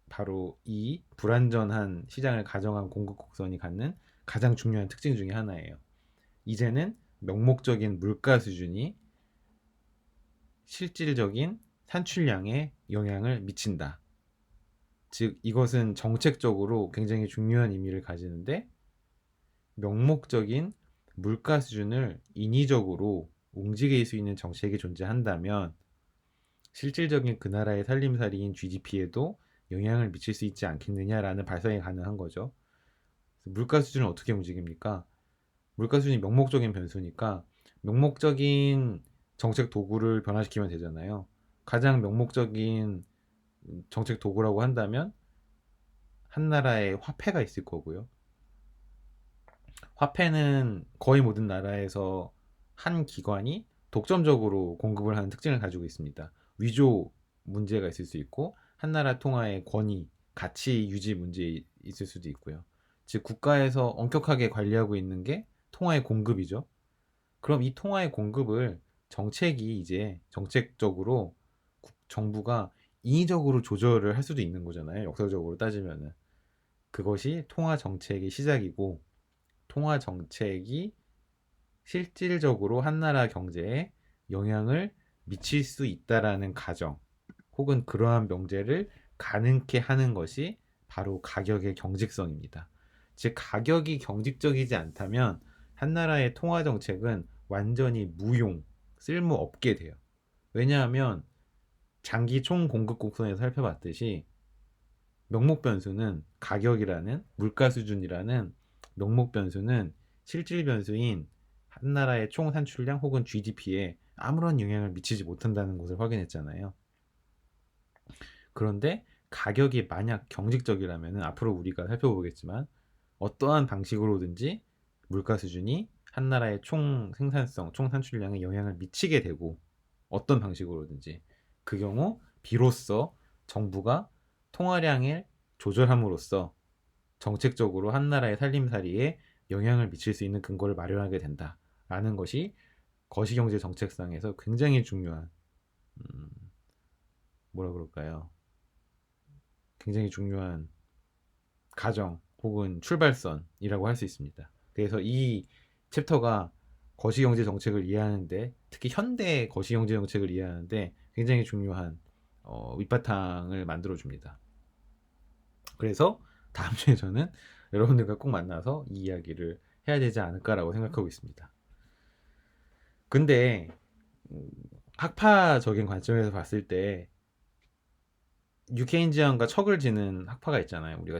바로 이 불안전한 시장을 가정한 공급 곡선이 갖는 가장 중요한 특징 중에 하나예요. 이제는 명목적인 물가 수준이 실질적인 산출량에 영향을 미친다. 즉, 이것은 정책적으로 굉장히 중요한 의미를 가지는데, 명목적인 물가 수준을 인위적으로 움직일 수 있는 정책이 존재한다면 실질적인 그 나라의 살림살이인 GDP에도 영향을 미칠 수 있지 않겠느냐라는 발상이 가능한 거죠. 물가 수준을 어떻게 움직입니까? 물가 수준이 명목적인 변수니까 명목적인 정책 도구를 변화시키면 되잖아요. 가장 명목적인 정책 도구라고 한다면 한 나라의 화폐가 있을 거고요. 화폐는 거의 모든 나라에서 한 기관이 독점적으로 공급을 하는 특징을 가지고 있습니다. 위조 문제가 있을 수 있고 한 나라 통화의 권위, 가치 유지 문제 있을 수도 있고요. 즉, 국가에서 엄격하게 관리하고 있는 게 통화의 공급이죠. 그럼 이 통화의 공급을 정책이 이제 정책적으로 정부가 인위적으로 조절을 할 수도 있는 거잖아요. 역사적으로 따지면은. 그것이 통화 정책의 시작이고, 통화 정책이 실질적으로 한 나라 경제에 영향을 미칠 수 있다라는 가정, 혹은 그러한 명제를 가능케 하는 것이 바로 가격의 경직성입니다. 즉, 가격이 경직적이지 않다면 한 나라의 통화 정책은 완전히 무용, 쓸모없게 돼요. 왜냐하면 장기 총 공급 곡선에서 살펴봤듯이 명목 변수는 가격이라는, 물가 수준이라는 명목 변수는 실질 변수인 한 나라의 총 산출량 혹은 GDP에 아무런 영향을 미치지 못한다는 것을 확인했잖아요. 그런데 가격이 만약 경직적이라면, 앞으로 우리가 살펴보겠지만 어떠한 방식으로든지 물가 수준이 한 나라의 총 생산성, 총 산출량에 영향을 미치게 되고, 어떤 방식으로든지 그 경우 비로소 정부가 통화량을 조절함으로써 정책적으로 한 나라의 살림살이에 영향을 미칠 수 있는 근거를 마련하게 된다라는 것이 거시경제 정책상에서 굉장히 중요한, 음, 뭐라 그럴까요? 굉장히 중요한 가정 혹은 출발선이라고 할 수 있습니다. 그래서 이 챕터가 거시경제 정책을 이해하는데, 특히 현대 거시경제 정책을 이해하는데 굉장히 중요한 밑바탕을 만들어 줍니다. 그래서 다음 주에 저는 여러분들과 꼭 만나서 이 이야기를 해야 되지 않을까라고 생각하고 있습니다. 근데 학파적인 관점에서 봤을 때 뉴케인지안과 척을 지는 학파가 있잖아요. 우리가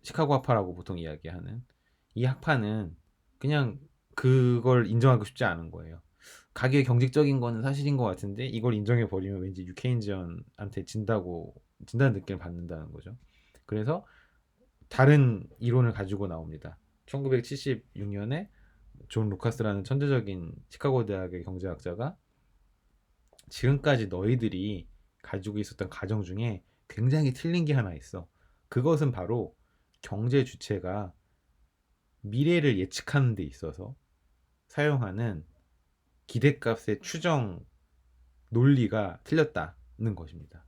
시카고 학파라고 보통 이야기하는 이 학파는 그냥 그걸 인정하고 싶지 않은 거예요. 가격이 경직적인 거는 사실인 것 같은데 이걸 인정해 버리면 왠지 뉴케인지언한테 진다는 느낌을 받는다는 거죠. 그래서 다른 이론을 가지고 나옵니다. 1976년에 존 루카스라는 천재적인 시카고 대학의 경제학자가 지금까지 너희들이 가지고 있었던 가정 중에 굉장히 틀린 게 하나 있어. 그것은 바로 경제 주체가 미래를 예측하는 데 있어서 사용하는 기대값의 추정 논리가 틀렸다는 것입니다.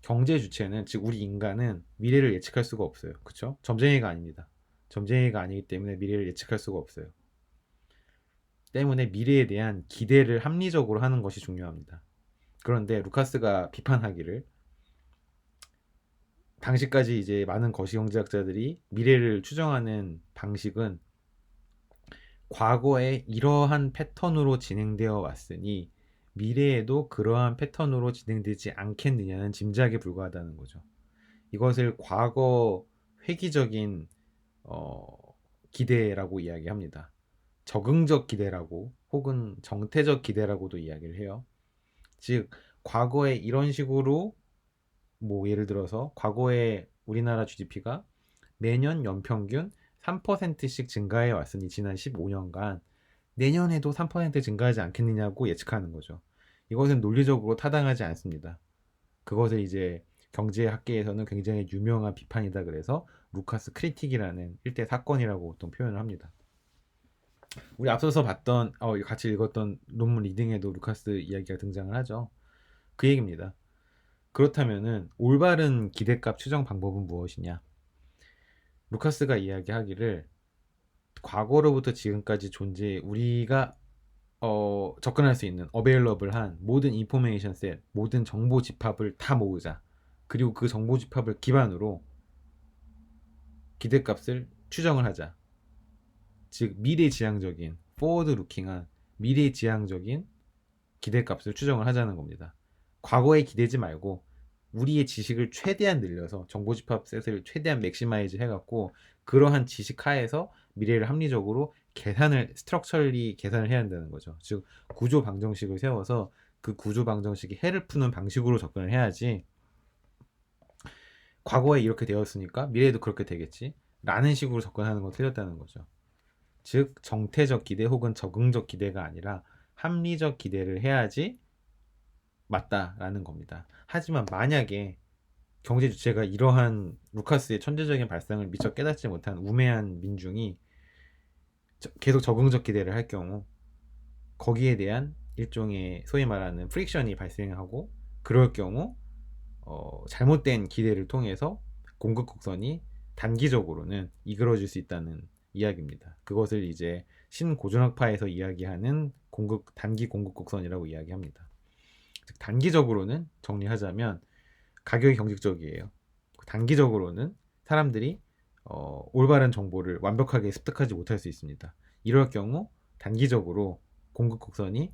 경제 주체는, 즉 우리 인간은 미래를 예측할 수가 없어요. 그렇죠? 점쟁이가 아닙니다. 점쟁이가 아니기 때문에 미래를 예측할 수가 없어요. 때문에 미래에 대한 기대를 합리적으로 하는 것이 중요합니다. 그런데 루카스가 비판하기를, 당시까지 이제 많은 거시경제학자들이 미래를 추정하는 방식은 과거에 이러한 패턴으로 진행되어 왔으니 미래에도 그러한 패턴으로 진행되지 않겠느냐는 짐작에 불과하다는 거죠. 이것을 과거 회귀적인 기대라고 이야기합니다. 적응적 기대라고, 혹은 정태적 기대라고도 이야기를 해요. 즉 과거에 이런 식으로, 뭐 예를 들어서 과거에 우리나라 GDP가 매년 연평균 3%씩 증가해 왔으니 지난 15년간 내년에도 3% 증가하지 않겠느냐고 예측하는 거죠. 이것은 논리적으로 타당하지 않습니다. 그것을 이제 경제학계에서는 굉장히 유명한 비판이다 그래서 루카스 크리틱이라는 일대 사건이라고 보통 표현을 합니다. 우리 앞서서 봤던 같이 읽었던 논문 리딩에도 루카스 이야기가 등장을 하죠. 그 얘기입니다. 그렇다면은 올바른 기대값 추정 방법은 무엇이냐? 루카스가 이야기하기를, 과거로부터 지금까지 우리가 접근할 수 있는 어베일러블한 모든 인포메이션 셋, 모든 정보 집합을 다 모으자. 그리고 그 정보 집합을 기반으로 기대값을 추정을 하자. 즉 미래지향적인, 포워드 루킹한 미래지향적인 기대값을 추정을 하자는 겁니다. 과거에 기대지 말고 우리의 지식을 최대한 늘려서 정보집합 셋을 최대한 맥시마이즈 해갖고 그러한 지식 하에서 미래를 합리적으로 스트럭처리 계산을 해야 한다는 거죠. 즉 구조 방정식을 세워서 그 구조 방정식이 해를 푸는 방식으로 접근을 해야지, 과거에 이렇게 되었으니까 미래에도 그렇게 되겠지 라는 식으로 접근하는 건 틀렸다는 거죠. 즉 정태적 기대 혹은 적응적 기대가 아니라 합리적 기대를 해야지 맞다라는 겁니다. 하지만 만약에 경제 주체가 이러한 루카스의 천재적인 발상을 미처 깨닫지 못한 우매한 민중이 계속 적응적 기대를 할 경우 거기에 대한 일종의 소위 말하는 프릭션이 발생하고, 그럴 경우 잘못된 기대를 통해서 공급 곡선이 단기적으로는 이끌어질 수 있다는 이야기입니다. 그것을 이제 신고전학파에서 이야기하는 단기 공급 곡선이라고 이야기합니다. 즉, 단기적으로는 정리하자면 가격이 경직적이에요. 단기적으로는 사람들이 올바른 정보를 완벽하게 습득하지 못할 수 있습니다. 이럴 경우 단기적으로 공급 곡선이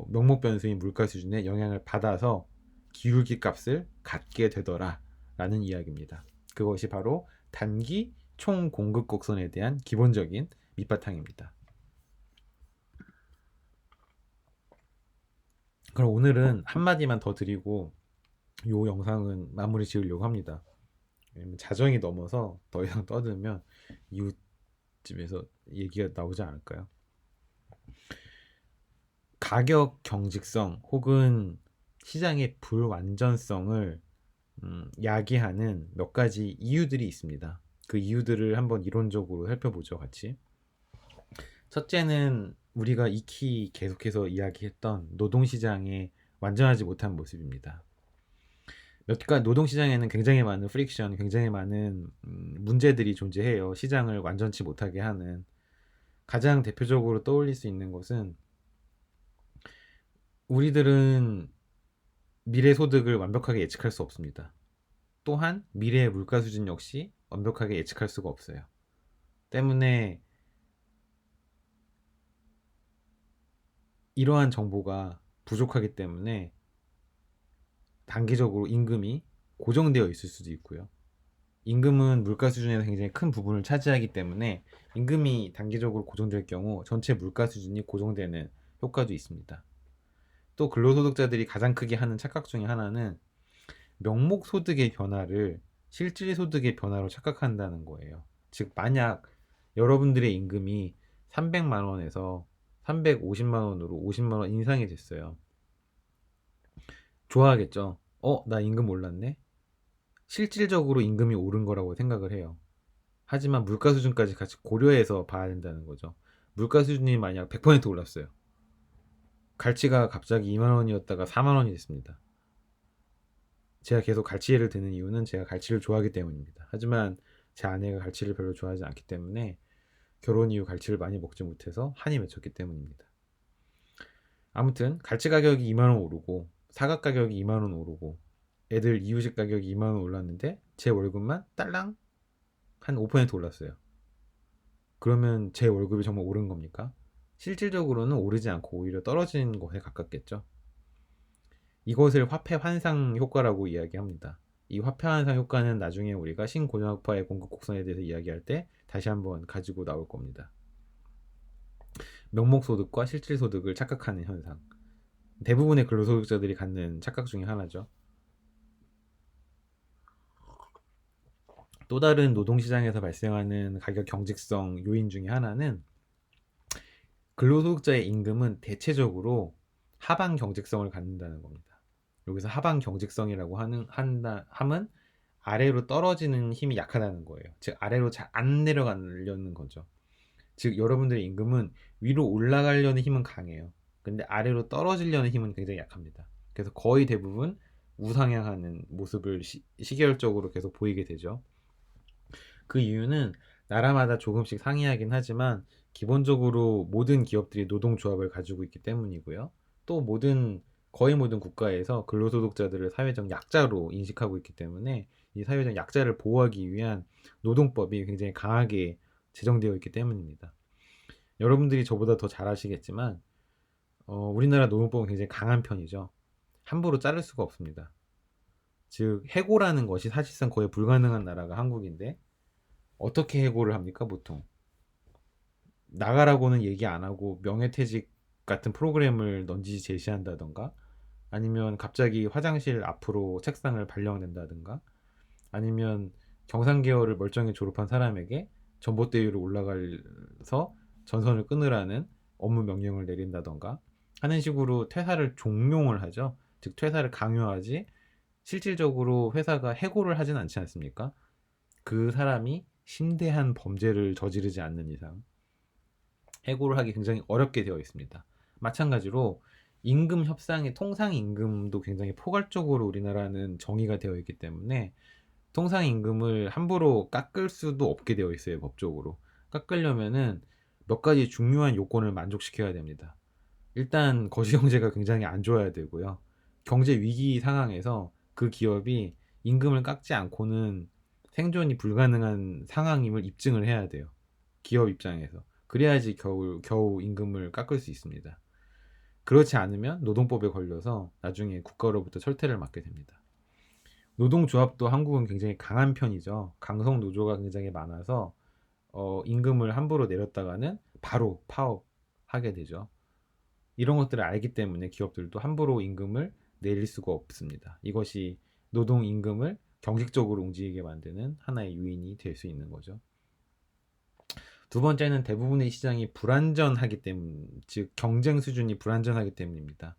명목 변수인 물가 수준의 영향을 받아서 기울기 값을 갖게 되더라 라는 이야기입니다. 그것이 바로 단기 총 공급 곡선에 대한 기본적인 밑바탕입니다. 그럼 오늘은 한마디만 더 드리고 이 영상은 마무리 지으려고 합니다. 자정이 넘어서 더 이상 떠들면 이웃집에서 얘기가 나오지 않을까요? 가격 경직성 혹은 시장의 불완전성을 야기하는 몇 가지 이유들이 있습니다. 그 이유들을 한번 이론적으로 살펴보죠, 같이. 첫째는 우리가 익히 계속해서 이야기했던 노동시장의 완전하지 못한 모습입니다. 노동시장에는 굉장히 많은 프릭션, 굉장히 많은 문제들이 존재해요. 시장을 완전치 못하게 하는. 가장 대표적으로 떠올릴 수 있는 것은, 우리들은 미래 소득을 완벽하게 예측할 수 없습니다. 또한 미래의 물가 수준 역시 완벽하게 예측할 수가 없어요. 때문에 이러한 정보가 부족하기 때문에 단기적으로 임금이 고정되어 있을 수도 있고요. 임금은 물가 수준에서 굉장히 큰 부분을 차지하기 때문에 임금이 단기적으로 고정될 경우 전체 물가 수준이 고정되는 효과도 있습니다. 또 근로소득자들이 가장 크게 하는 착각 중에 하나는 명목 소득의 변화를 실질 소득의 변화로 착각한다는 거예요. 즉, 만약 여러분들의 임금이 300만 원에서 350만 원으로 50만 원 인상이 됐어요. 좋아하겠죠? 나 임금 올랐네? 실질적으로 임금이 오른 거라고 생각을 해요. 하지만 물가 수준까지 같이 고려해서 봐야 된다는 거죠. 물가 수준이 만약 100% 올랐어요. 갈치가 갑자기 2만 원이었다가 4만 원이 됐습니다. 제가 계속 갈치를 드는 이유는 제가 갈치를 좋아하기 때문입니다. 하지만 제 아내가 갈치를 별로 좋아하지 않기 때문에 결혼 이후 갈치를 많이 먹지 못해서 한이 맺혔기 때문입니다. 아무튼 갈치 가격이 2만 원 오르고 사각 가격이 2만 원 오르고 애들 이유식 가격이 2만 원 올랐는데 제 월급만 딸랑 한 5% 올랐어요. 그러면 제 월급이 정말 오른 겁니까? 실질적으로는 오르지 않고 오히려 떨어지는 것에 가깝겠죠. 이것을 화폐 환상 효과라고 이야기합니다. 이 화폐 환상 효과는 나중에 우리가 신고정학파의 공급 곡선에 대해서 이야기할 때 다시 한번 가지고 나올 겁니다. 명목소득과 실질소득을 착각하는 현상. 대부분의 근로소득자들이 갖는 착각 중에 하나죠. 또 다른 노동시장에서 발생하는 가격 경직성 요인 중에 하나는, 근로소득자의 임금은 대체적으로 하방 경직성을 갖는다는 겁니다. 여기서 하방 경직성이라고 함은 아래로 떨어지는 힘이 약하다는 거예요. 즉, 아래로 잘 안 내려가려는 거죠. 즉, 여러분들의 임금은 위로 올라가려는 힘은 강해요. 근데 아래로 떨어지려는 힘은 굉장히 약합니다. 그래서 거의 대부분 우상향하는 모습을 시계열적으로 계속 보이게 되죠. 그 이유는 나라마다 조금씩 상이하긴 하지만 기본적으로 모든 기업들이 노동조합을 가지고 있기 때문이고요. 또 거의 모든 국가에서 근로소득자들을 사회적 약자로 인식하고 있기 때문에 이 사회적 약자를 보호하기 위한 노동법이 굉장히 강하게 제정되어 있기 때문입니다. 여러분들이 저보다 더 잘 아시겠지만 우리나라 노동법은 굉장히 강한 편이죠. 함부로 자를 수가 없습니다. 즉, 해고라는 것이 사실상 거의 불가능한 나라가 한국인데 어떻게 해고를 합니까? 보통 나가라고는 얘기 안 하고 명예퇴직 같은 프로그램을 넌지시 제시한다던가, 아니면 갑자기 화장실 앞으로 책상을 발령낸다든가, 아니면 경상계열을 멀쩡히 졸업한 사람에게 전봇대위로 올라가서 전선을 끊으라는 업무 명령을 내린다던가 하는 식으로 퇴사를 종용을 하죠. 즉, 퇴사를 강요하지 실질적으로 회사가 해고를 하진 않지 않습니까? 그 사람이 심대한 범죄를 저지르지 않는 이상 해고를 하기 굉장히 어렵게 되어 있습니다. 마찬가지로 임금 협상의 통상 임금도 굉장히 포괄적으로 우리나라는 정의가 되어 있기 때문에 통상 임금을 함부로 깎을 수도 없게 되어 있어요, 법적으로. 깎으려면은 몇 가지 중요한 요건을 만족시켜야 됩니다. 일단 거시 경제가 굉장히 안 좋아야 되고요. 경제 위기 상황에서 그 기업이 임금을 깎지 않고는 생존이 불가능한 상황임을 입증을 해야 돼요. 기업 입장에서. 그래야지 겨우 임금을 깎을 수 있습니다. 그렇지 않으면 노동법에 걸려서 나중에 국가로부터 철퇴를 맞게 됩니다. 노동조합도 한국은 굉장히 강한 편이죠. 강성 노조가 굉장히 많아서 임금을 함부로 내렸다가는 바로 파업하게 되죠. 이런 것들을 알기 때문에 기업들도 함부로 임금을 내릴 수가 없습니다. 이것이 노동 임금을 경직적으로 움직이게 만드는 하나의 요인이 될 수 있는 거죠. 두 번째는 대부분의 시장이 불안전하기 때문, 즉 경쟁 수준이 불안전하기 때문입니다.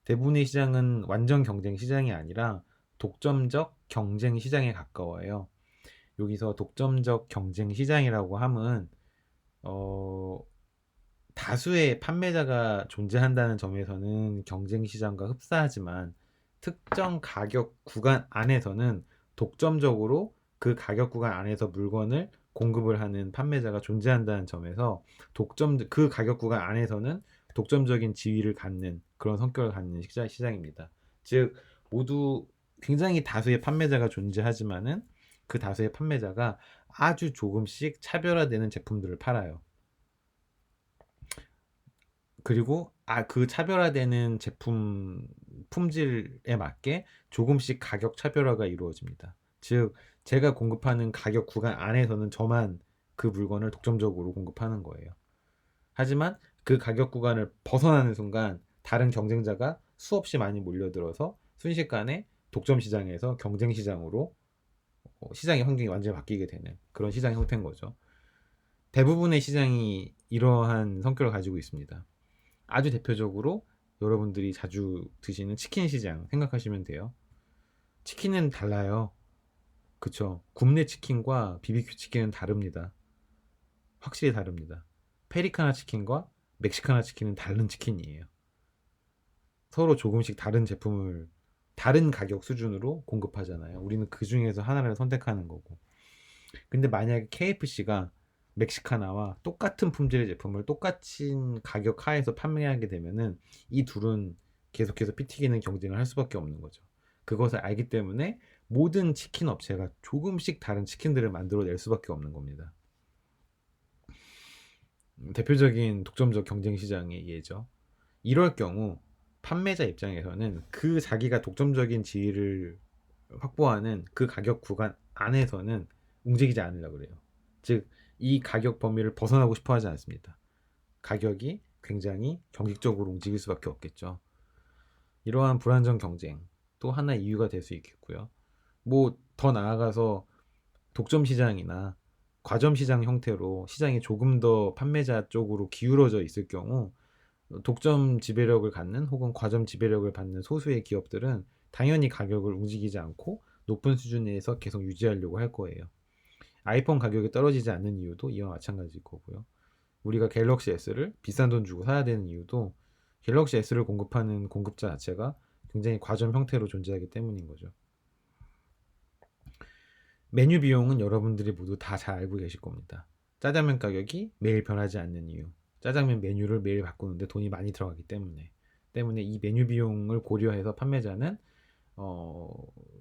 대부분의 시장은 완전 경쟁 시장이 아니라 독점적 경쟁 시장에 가까워요. 여기서 독점적 경쟁 시장이라고 함은 다수의 판매자가 존재한다는 점에서는 경쟁 시장과 흡사하지만 특정 가격 구간 안에서는 독점적으로 그 가격 구간 안에서 물건을 공급을 하는 판매자가 존재한다는 점에서 그 가격 구간 안에서는 독점적인 지위를 갖는 그런 성격을 갖는 시장입니다. 즉 모두 굉장히 다수의 판매자가 존재하지만은 그 다수의 판매자가 아주 조금씩 차별화되는 제품들을 팔아요. 그리고 그 차별화되는 제품 품질에 맞게 조금씩 가격 차별화가 이루어집니다. 즉 제가 공급하는 가격 구간 안에서는 저만 그 물건을 독점적으로 공급하는 거예요. 하지만 그 가격 구간을 벗어나는 순간 다른 경쟁자가 수없이 많이 몰려들어서 순식간에 독점 시장에서 경쟁 시장으로 시장의 환경이 완전히 바뀌게 되는 그런 시장 형태인 거죠. 대부분의 시장이 이러한 성격을 가지고 있습니다. 아주 대표적으로 여러분들이 자주 드시는 치킨 시장 생각하시면 돼요. 치킨은 달라요. 그쵸? 굽네 치킨과 BBQ 치킨은 다릅니다. 확실히 다릅니다. 페리카나 치킨과 멕시카나 치킨은 다른 치킨이에요. 서로 조금씩 다른 제품을 다른 가격 수준으로 공급하잖아요. 우리는 그 중에서 하나를 선택하는 거고. 근데 만약에 KFC가 멕시카나와 똑같은 품질의 제품을 똑같은 가격 하에서 판매하게 되면은 이 둘은 계속해서 피 튀기는 경쟁을 할 수밖에 없는 거죠. 그것을 알기 때문에 모든 치킨 업체가 조금씩 다른 치킨들을 만들어낼 수밖에 없는 겁니다. 대표적인 독점적 경쟁 시장의 예죠. 이럴 경우 판매자 입장에서는 그 자기가 독점적인 지위를 확보하는 그 가격 구간 안에서는 움직이지 않으려고 그래요. 즉, 이 가격 범위를 벗어나고 싶어 하지 않습니다. 가격이 굉장히 경직적으로 움직일 수밖에 없겠죠. 이러한 불안정 경쟁 또 하나의 이유가 될 수 있겠고요. 뭐 더 나아가서 독점 시장이나 과점 시장 형태로 시장이 조금 더 판매자 쪽으로 기울어져 있을 경우 독점 지배력을 갖는 혹은 과점 지배력을 받는 소수의 기업들은 당연히 가격을 움직이지 않고 높은 수준에서 계속 유지하려고 할 거예요. 아이폰 가격이 떨어지지 않는 이유도 이와 마찬가지일 거고요. 우리가 갤럭시 S를 비싼 돈 주고 사야 되는 이유도 갤럭시 S를 공급하는 공급자 자체가 굉장히 과점 형태로 존재하기 때문인 거죠. 메뉴 비용은 여러분들이 모두 다 잘 알고 계실 겁니다. 짜장면 가격이 매일 변하지 않는 이유. 짜장면 메뉴를 매일 바꾸는데 돈이 많이 들어가기 때문에 이 메뉴 비용을 고려해서 판매자는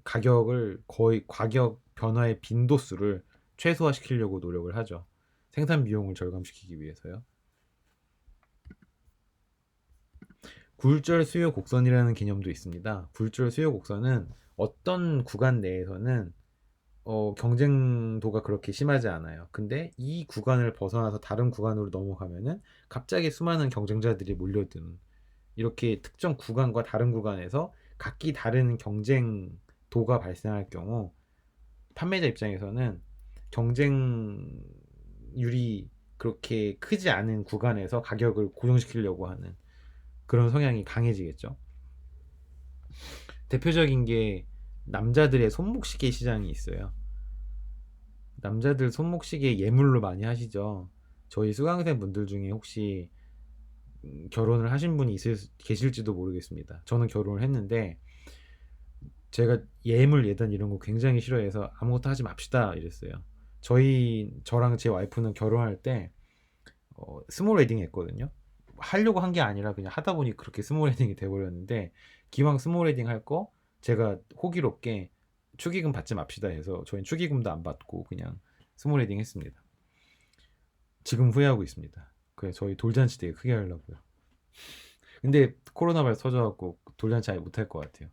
가격을 거의 가격 변화의 빈도수를 최소화시키려고 노력을 하죠. 생산 비용을 절감시키기 위해서요. 굴절 수요 곡선이라는 개념도 있습니다. 굴절 수요 곡선은 어떤 구간 내에서는 경쟁도가 그렇게 심하지 않아요. 근데 이 구간을 벗어나서 다른 구간으로 넘어가면은 갑자기 수많은 경쟁자들이 몰려드는 이렇게 특정 구간과 다른 구간에서 각기 다른 경쟁도가 발생할 경우 판매자 입장에서는 경쟁률이 그렇게 크지 않은 구간에서 가격을 고정시키려고 하는 그런 성향이 강해지겠죠. 대표적인 게 남자들의 손목시계 시장이 있어요. 남자들 손목시계 예물로 많이 하시죠. 저희 수강생 분들 중에 혹시 결혼을 하신 분이 계실지도 모르겠습니다. 저는 결혼을 했는데 제가 예물 예단 이런 거 굉장히 싫어해서 아무것도 하지 맙시다 이랬어요. 저랑 제 와이프는 결혼할 때 스몰 웨딩 했거든요. 하려고 한 게 아니라 그냥 하다 보니 그렇게 스몰 웨딩이 돼버렸는데, 기왕 스몰 웨딩 할 거 제가 호기롭게 축의금 받지 맙시다 해서 저희는 축의금도 안 받고 그냥 스몰 웨딩 했습니다. 지금 후회하고 있습니다. 그래 저희 돌잔치 되게 크게 하려고요. 근데 코로나 바이러스 터져갖고 돌잔치 아예 못할 것 같아요.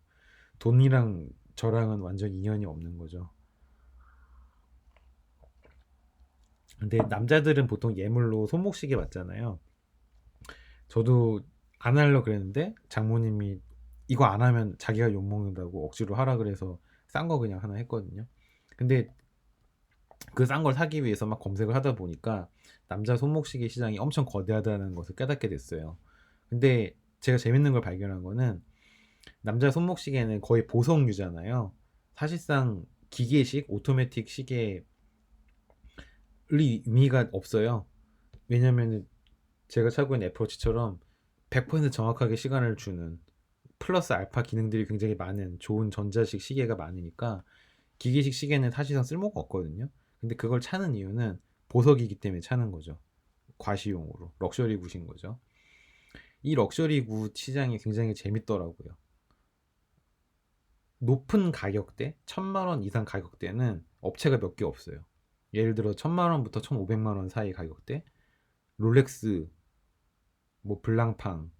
돈이랑 저랑은 완전 인연이 없는 거죠. 근데 남자들은 보통 예물로 손목시계 받잖아요. 저도 안 하려고 그랬는데 장모님이 이거 안 하면 자기가 욕먹는다고 억지로 하라 그래서 싼 거 그냥 하나 했거든요. 근데 그 싼 걸 사기 위해서 막 검색을 하다 보니까 남자 손목시계 시장이 엄청 거대하다는 것을 깨닫게 됐어요. 근데 제가 재밌는 걸 발견한 거는 남자 손목시계는 거의 보석류잖아요. 사실상 기계식, 오토매틱 시계의 의미가 없어요. 왜냐면 제가 차고 있는 애플워치처럼 100% 정확하게 시간을 주는 플러스 알파 기능들이 굉장히 많은 좋은 전자식 시계가 많으니까 기계식 시계는 사실상 쓸모가 없거든요. 근데 그걸 차는 이유는 보석이기 때문에 차는 거죠. 과시용으로 럭셔리 굿인 거죠. 이 럭셔리 굿 시장이 굉장히 재밌더라고요. 높은 가격대, 1000만 원 이상 가격대는 업체가 몇 개 없어요. 예를 들어 1000만 원부터 1500만 원 사이 가격대, 롤렉스, 뭐 블랑팡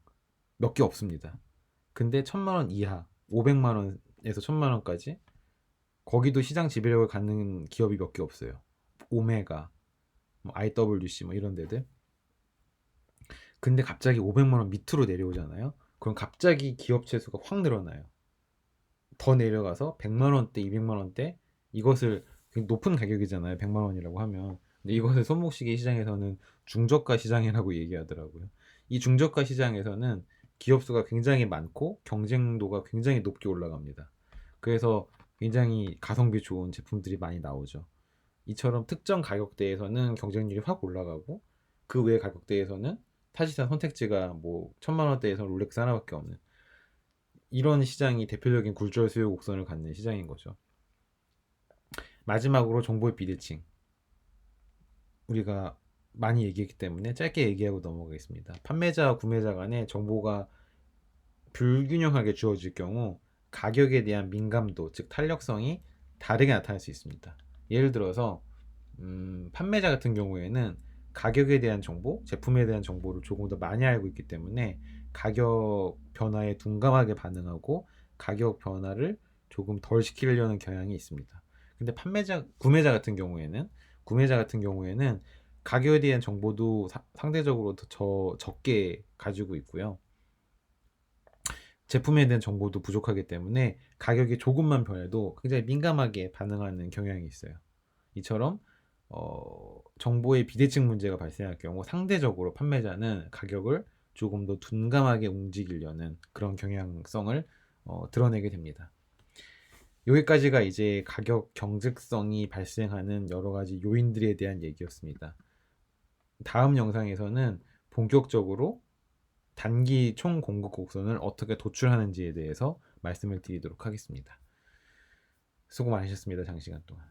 몇 개 없습니다. 근데 1000만 원 이하, 500만 원에서 1000만 원까지 거기도 시장 지배력을 갖는 기업이 몇 개 없어요. 오메가, 뭐 IWC 뭐 이런 데들. 근데 갑자기 500만 원 밑으로 내려오잖아요. 그럼 갑자기 기업체 수가 확 늘어나요. 더 내려가서 100만 원대, 200만 원대, 이것을 높은 가격이잖아요. 100만 원이라고 하면. 근데 이것을 손목시계 시장에서는 중저가 시장이라고 얘기하더라고요. 이 중저가 시장에서는 기업 수가 굉장히 많고 경쟁도가 굉장히 높게 올라갑니다. 그래서 굉장히 가성비 좋은 제품들이 많이 나오죠. 이처럼 특정 가격대에서는 경쟁률이 확 올라가고 그 외 가격대에서는 사실상 선택지가 뭐 1000만 원대에서 롤렉스 하나밖에 없는, 이런 시장이 대표적인 굴절 수요 곡선을 갖는 시장인 거죠. 마지막으로 정보의 비대칭. 우리가 많이 얘기했기 때문에 짧게 얘기하고 넘어가겠습니다. 판매자와 구매자 간에 정보가 불균형하게 주어질 경우 가격에 대한 민감도, 즉 탄력성이 다르게 나타날 수 있습니다. 예를 들어서 판매자 같은 경우에는 가격에 대한 정보, 제품에 대한 정보를 조금 더 많이 알고 있기 때문에 가격 변화에 둔감하게 반응하고 가격 변화를 조금 덜 시키려는 경향이 있습니다. 근데 구매자 같은 경우에는 가격에 대한 정보도 상대적으로 더 적게 가지고 있고요. 제품에 대한 정보도 부족하기 때문에 가격이 조금만 변해도 굉장히 민감하게 반응하는 경향이 있어요. 이처럼 정보의 비대칭 문제가 발생할 경우 상대적으로 판매자는 가격을 조금 더 둔감하게 움직이려는 그런 경향성을 드러내게 됩니다. 여기까지가 이제 가격 경직성이 발생하는 여러 가지 요인들에 대한 얘기였습니다. 다음 영상에서는 본격적으로 단기 총 공급 곡선을 어떻게 도출하는지에 대해서 말씀을 드리도록 하겠습니다. 수고 많으셨습니다. 장시간 동안.